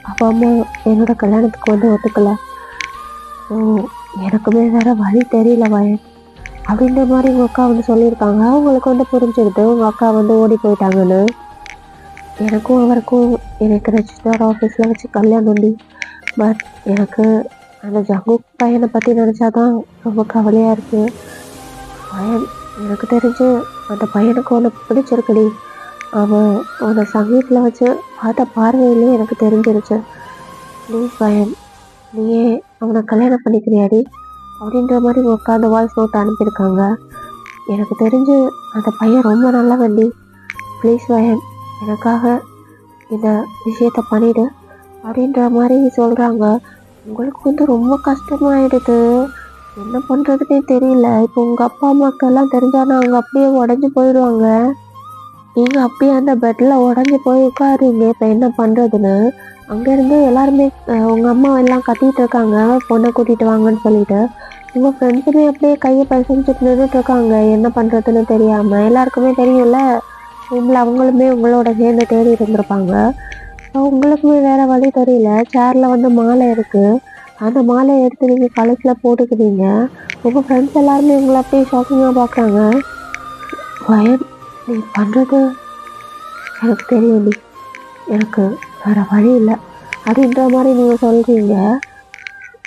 அப்பா அம்மா என்னோட கல்யாணத்துக்கு வந்து ஒத்துக்கலை. ஸோ எனக்குமே வேற வழி தெரியல வயன் அப்படின்ற மாதிரி உங்கள் அக்கா வந்து சொல்லியிருக்காங்க. அவங்களுக்கு வந்து புரிஞ்சுக்கிட்டு உங்கள் அக்கா வந்து ஓடி போயிட்டாங்கன்னு. எனக்கும் அவருக்கும் எனக்கு ரெஜிஸ்டர் ஆஃபீஸில் வச்சு கல்யாணம் உண்டு. பட் எனக்கு அந்த ஜங்கு பையனை பற்றி நினச்சாதான் ரொம்ப கவலையாக இருக்குது. பையன் எனக்கு தெரிஞ்சு அந்த பையனுக்கு ஒன்று பிடிச்சிருக்குடி. அவன் உன்னை சங்கீத்தில் வச்சு பார்த்த பார்வையிலே எனக்கு தெரிஞ்சிருச்சு. ப்ளீஸ் பையன், நீயே அவனை கல்யாணம் பண்ணிக்கிறியாடி அப்படின்ற மாதிரி உட்காந்து வாய்ஸ் நோட் அனுப்பியிருக்காங்க. எனக்கு தெரிஞ்சு அந்த பையன் ரொம்ப நல்ல வண்டி. ப்ளீஸ் பையன், எனக்காக இந்த விஷயத்த பண்ணிடு அப்படின்ற மாதிரி சொல்கிறாங்க. உங்களுக்கு வந்து ரொம்ப கஷ்டமாயிடுது. என்ன பண்ணுறதுனே தெரியல. இப்போ உங்கள் அப்பா அம்மாக்கெல்லாம் தெரிஞ்சாலும் அவங்க அப்படியே உடஞ்சி போயிடுவாங்க. நீங்கள் அப்படியே அந்த பெட்டில் உடஞ்சி போய் உட்காருங்க. இப்போ என்ன பண்ணுறதுன்னு அங்கேருந்து எல்லாருமே உங்கள் அம்மா எல்லாம் கத்திட்டு இருக்காங்க, பொண்ணை கூட்டிகிட்டு வாங்கன்னு சொல்லிட்டு. உங்கள் ஃப்ரெண்ட்ஸுமே அப்படியே கையை பசஞ்சிட்டு நின்றுட்டு இருக்காங்க, என்ன பண்ணுறதுன்னு தெரியாமல். எல்லாருக்குமே தெரியும்ல, உங்களை அவங்களுமே உங்களோட சேர்ந்து தேடி இருந்திருப்பாங்க. உங்களுக்குமே வேற வழி தெரியல. சேரில் வந்து மாலை இருக்குது. அந்த மாலையை எடுத்து நீங்கள் கழுத்தில் போட்டுக்கிறீங்க. உங்கள் ஃப்ரெண்ட்ஸ் எல்லாருமே உங்களை அப்படியே ஷாக்கிங்காக பார்க்குறாங்க. வயன், நீ பண்ணுறது எனக்கு தெரியும் டி, எனக்கு வேறு வழி இல்லை அப்படின்ற மாதிரி நீங்கள் சொல்கிறீங்க.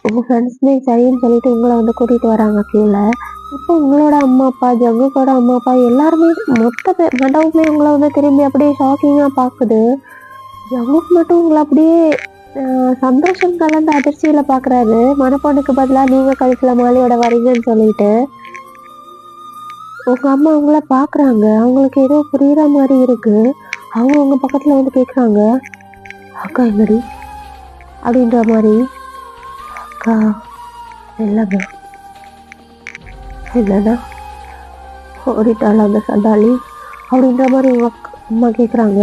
உங்கள் ஃப்ரெண்ட்ஸுமே சரின்னு சொல்லிட்டு உங்களை வந்து கூட்டிகிட்டு வராங்க கீழே. இப்போ உங்களோட அம்மா அப்பா, ஜங்குக்கோட அம்மா அப்பா எல்லாருமே மொத்த மண்டபமே உங்களை வந்து திரும்பி அப்படியே ஷாக்கிங்காக பார்க்குது. ஜங்குக்கு மட்டும் உங்களை அப்படியே சந்தோஷம் கலந்த அதிர்ச்சியில் பார்க்குறாரு. மணப்பொண்ணுக்கு பதிலாக நீங்கள் கழுத்தில் மாலையோட வரீங்கன்னு சொல்லிட்டு. உங்கள் அம்மா அவங்கள பார்க்குறாங்க. அவங்களுக்கு ஏதோ புரியுற மாதிரி இருக்குது. அவங்க உங்கள் பக்கத்தில் வந்து கேட்குறாங்க, அக்கா எங்கடி அப்படின்ற மாதிரி. அக்கா இல்லைங்க, இல்லைண்ணா ஓடிட்டாள் அந்த சண்டாளி அப்படின்ற மாதிரி உங்கள் அம்மா கேட்குறாங்க.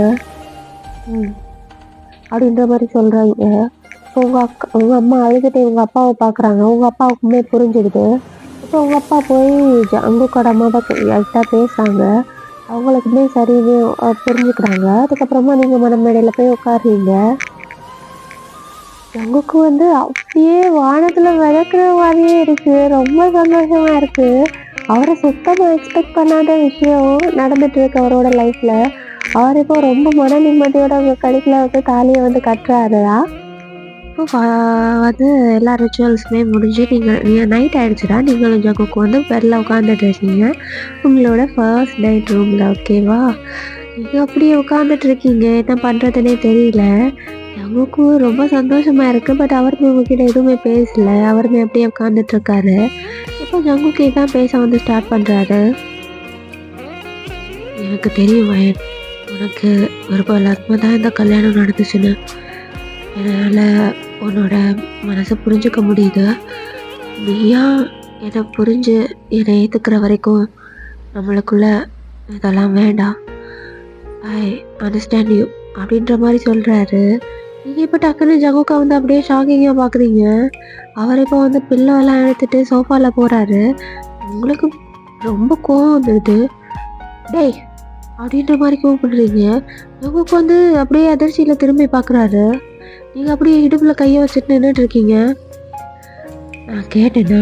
அப்படின்ற மாதிரி சொல்கிறாங்க. உங்கள் அம்மா அழுதுட்டு உங்கள் அப்பாவை பார்க்குறாங்க. உங்கள் அப்பாவுக்குமே புரிஞ்சுடுது. இப்போ உங்கள் அப்பா போய் ஜங்குக்கோட அம்மா தான் பேசுகிறாங்க. அவங்களுக்குமே சரின்னு புரிஞ்சுக்கிறாங்க. அதுக்கப்புறமா நீங்கள் மனமேடையில் போய் உட்காருறீங்க. ஜங்குக்கு வந்து அப்படியே வானத்தில் மிதக்கிற மாதிரியே இருக்குது. ரொம்ப சந்தோஷமாக இருக்குது. அவரை சுத்தமாக எக்ஸ்பெக்ட் பண்ணாத விஷயம் நடந்துட்டு இருக்கு அவரோட லைஃப்பில். அவர் இப்போ ரொம்ப மன நிம்மதியோட அவங்க கழுத்தில் வந்து தாலியை வந்து கட்டுறாருடா. இப்போ வந்து எல்லா ரிச்சுவல்ஸுமே முடிஞ்சு நீங்கள் நைட் ஆகிடுச்சுடா. நீங்களும் ஜங்குக்கு வந்து பெட்டில் உட்காந்துட்டு இருக்கீங்க உங்களோட ஃபர்ஸ்ட் நைட் ரூமில். ஓகேவா? நீங்கள் அப்படியே உட்காந்துட்டு இருக்கீங்க, என்ன பண்ணுறதுனே தெரியல. ஜங்குக்கும் ரொம்ப சந்தோஷமாக இருக்குது. பட் அவருமே உங்ககிட்ட எதுவுமே பேசலை. அவருமே அப்படியே உட்காந்துட்ருக்காரு. இப்போ ஜங்குக்கு தான் பேச வந்து ஸ்டார்ட் பண்ணுறாரு. எனக்கு தெரியும் வயன், உனக்கு விருப்பம் இல்லாதமா தான் இந்த கல்யாணம் நடந்துச்சுன்னு. என்னால் உன்னோட மனசை புரிஞ்சுக்க முடியுது. நீயா என்னை புரிஞ்சு என்னை ஏற்றுக்கிற வரைக்கும் நம்மளுக்குள்ள இதெல்லாம் வேண்டாம். ஐ அண்டர்ஸ்டாண்ட் யூ அப்படின்ற மாதிரி சொல்கிறாரு. நீங்கள் இப்போ டக்குன்னு ஜங்குக்கா வந்து அப்படியே ஷாக்கிங்காக பார்க்குறீங்க. அவர் இப்போ வந்து பில்லோலாம் எடுத்துகிட்டு சோஃபாவில் போகிறாரு. உங்களுக்கு ரொம்ப கோவம் வந்துடுது. டேய் அப்படின்ற மாதிரி கூப்பிடுறீங்க. ஜங்குக்கு வந்து அப்படியே அதிர்ச்சியில் திரும்பி பார்க்குறாரு. நீங்கள் அப்படியே இடுப்பில் கையை வச்சுட்டு நின்றுட்டு இருக்கீங்க. நான் கேட்டேண்ணா,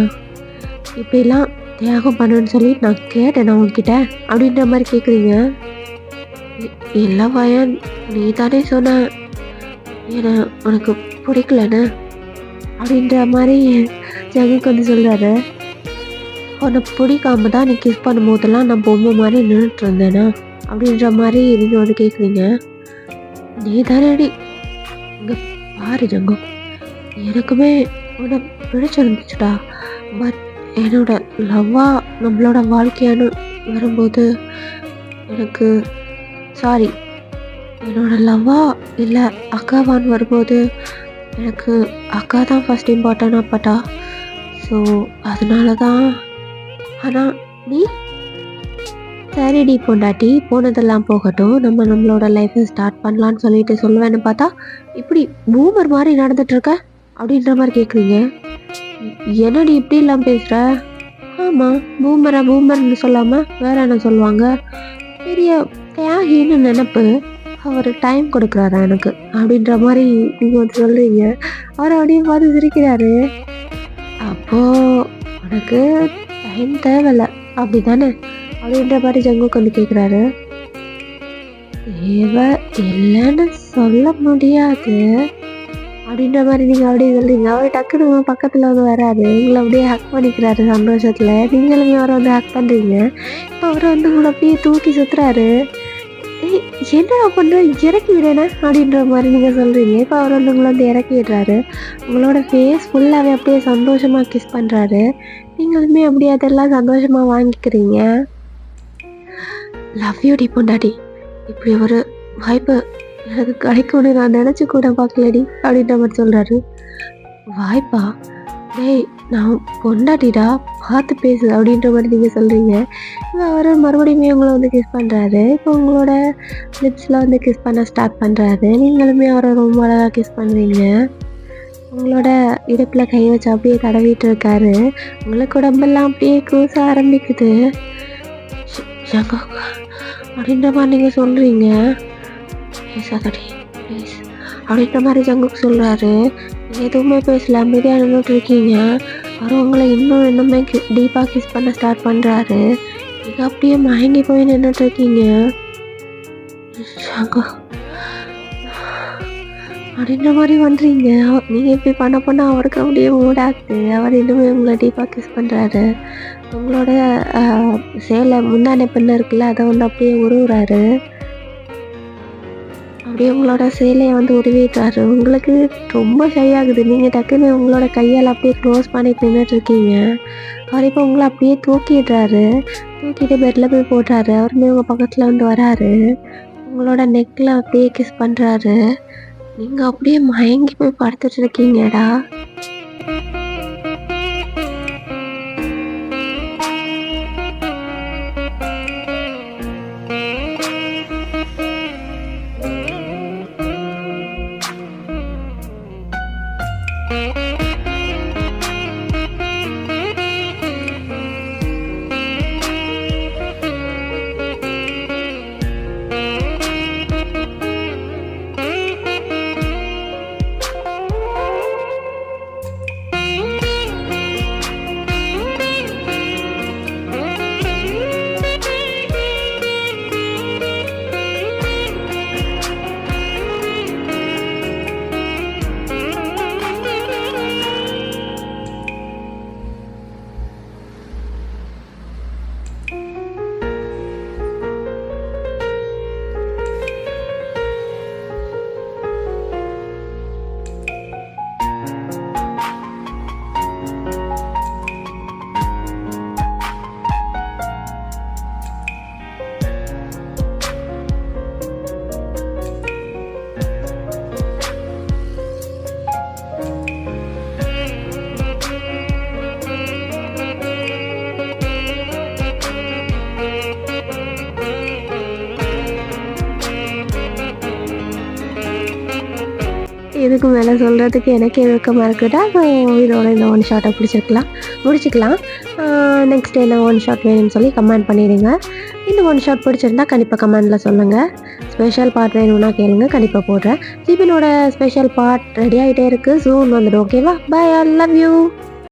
இப்படிலாம் தியாகம் பண்ணுன்னு சொல்லி நான் கேட்டேண்ணா உங்ககிட்ட அப்படின்ற மாதிரி கேட்குறீங்க. இல்லை வயன், நீ தானே சொன்ன ஏன்னா உனக்கு பிடிக்கலண்ணே அப்படின்ற மாதிரி ஜங்குக்கு வந்து சொல்கிறாரு. உன்னை பிடிக்காம தான் நீ கிஸ் பண்ணும்போதெல்லாம் நான் பொம்மை மாதிரி நின்றுட்டு இருந்தேண்ணா அப்படின்ற மாதிரி நீங்கள் வந்து கேட்குறீங்க. நீ தானே இங்கே பாரு ஜங்கு, எனக்குமே உன்னை பிடிச்சிருந்துச்சுடா. பட் என்னோட லவ்வாக நம்மளோட வாழ்க்கையானு வரும்போது எனக்கு சாரி, என்னோட லவ்வா இல்லை அக்காவான்னு வரும்போது எனக்கு அக்கா தான் ஃபஸ்ட் இம்பார்ட்டன்ட் அப்பட்டா. ஸோ அதனால தான். ஆனால் நீ சரிடி பொண்டாட்டி, போனதெல்லாம் போகட்டும், நம்மளோட லைஃப்பை ஸ்டார்ட் பண்ணலான்னு சொல்லிட்டு சொல்லுவேன்னு பார்த்தா இப்படி பூமர் மாதிரி நடந்துட்டுருக்க அப்படின்ற மாதிரி கேட்குறீங்க. என்னடி இப்படி இல்லாமல் பேசுகிற? ஆமாம், பூமர்னு சொல்லாமல் வேற என்ன சொல்லுவாங்க? பெரிய தியாகின்னு நினப்பு. அவர் டைம் கொடுக்குறாரா எனக்கு அப்படின்ற மாதிரி நீங்கள் வந்து சொல்கிறீங்க. அவர் அப்படியே பார்த்து சிரிக்கிறாரு. அப்போது உனக்கு டைம் தேவையில்லை அப்படி தானே அப்படின்ற மாதிரி ஜங்குக்கு வந்து கேட்குறாரு. தேவை இல்லைன்னு சொல்ல முடியாது அப்படின்ற மாதிரி நீங்கள் அப்படியே சொல்கிறீங்க. அவர் டக்குன்னு பக்கத்தில் வந்து வராரு. உங்களை அப்படியே ஹக் பண்ணிக்கிறாரு சந்தோஷத்தில். நீங்களுமே அவரை வந்து ஹக் பண்ணுறீங்க. இப்போ அவர் வந்து உங்களை அப்படியே தூக்கி சுற்றுறாரு. என்ன பண்ணுற, இறக்கி விடனே அப்படின்ற மாதிரி நீங்கள் சொல்கிறீங்க. இப்போ அவர் வந்து உங்களை வந்து இறக்கி விடுறாரு. உங்களோட ஃபேஸ் ஃபுல்லாகவே அப்படியே சந்தோஷமாக கிஸ் பண்ணுறாரு. நீங்களுமே அப்படியே அதெல்லாம் சந்தோஷமாக வாங்கிக்கிறீங்க. லவ் யூ டி பொண்டாட்டி, இப்படி ஒரு வாய்ப்பு எனக்கு கிடைக்கும்னு நான் நினச்சி கூட பார்க்கலடி அப்படின்ற மாதிரி சொல்கிறாரு. வாய்ப்பா? டேய் நான் பொண்டாட்டிடா, பார்த்து பேசு அப்படின்ற மாதிரி நீங்கள் சொல்கிறீங்க. அவர் மறுபடியுமே உங்களை வந்து கிஸ் பண்ணுறாரு. இப்போ உங்களோட லிப்ஸில் வந்து கிஸ் பண்ண ஸ்டார்ட் பண்ணுறாரு. நீங்களுமே அவரை ரொம்ப அழகாக கிஸ் பண்ணுறீங்க. உங்களோட இடுப்பில் கை வச்சு அப்படியே தடவிட்டு இருக்காரு. உங்களுக்கு உடம்பெல்லாம் அப்படியே கூச ஆரம்பிக்குது. அப்படின்ற மாதிரி நீங்கள் சொல்கிறீங்க. பேசாதடி ப்ளீஸ் அப்படின்ற மாதிரி ஜங்குக்கு சொல்கிறாரு. எதுவுமே பேசல, அமைதியாக நின்றுட்டு இருக்கீங்க. அவர் உங்களை இன்னுமே டீப்பாக கிஸ் பண்ண ஸ்டார்ட் பண்ணுறாரு. நீங்கள் அப்படியே மயங்கி போய் நின்றுட்டு இருக்கீங்க. ஜங்கு அப்படின்ற மாதிரி பண்ணுறீங்க. நீங்கள் இப்படி பண்ண அவருக்கு அப்படியே மூடாகுது. அவர் இன்னுமே உங்களை டீப்பாக கிஸ் பண்ணுறாரு. உங்களோட சேலை முந்தானை பெண்ணு இருக்குல்ல, அதை வந்து அப்படியே உருவுறாரு. அப்படியே உங்களோட சேலையை வந்து உருவிடுறாரு. உங்களுக்கு ரொம்ப ஷை ஆகுது. நீங்கள் டக்குன்னு உங்களோட கையால் அப்படியே க்ளோஸ் பண்ணிட்டு நின்றுட்டுருக்கீங்க. அவர் இப்போ உங்களை அப்படியே தூக்கிடுறாரு. தூக்கிட்டு பெட்டில் போய் போடுறாரு. அவருமே உங்கள் பக்கத்தில் வந்து வராரு. உங்களோட நெக்கில் அப்படியே கிஸ் பண்ணுறாரு. நீங்கள் அப்படியே மயங்கி போய் படுத்துட்டு இருக்கீங்கடா. இதுக்கு மேலே சொல்கிறதுக்கு எனக்கே வெக்கமாக இருக்குடா. ஸோ இதோட இந்த ஒன் ஷார்ட்டை முடிச்சுக்கலாம். நெக்ஸ்ட் என்ன ஒன் ஷாட் வேணும்னு சொல்லி கமெண்ட் பண்ணிடுங்க. இந்த ஒன் ஷாட் பிடிச்சிருந்தா கண்டிப்பாக கமெண்டில் சொல்லுங்கள். ஸ்பெஷல் பார்ட் வேணும்னா கேளுங்க, கண்டிப்பாக போடுறேன். ஜிபினோட ஸ்பெஷல் பார்ட் ரெடி ஆகிட்டே இருக்குது, சூன் வந்துடும். ஓகேவா? Bye, I love you.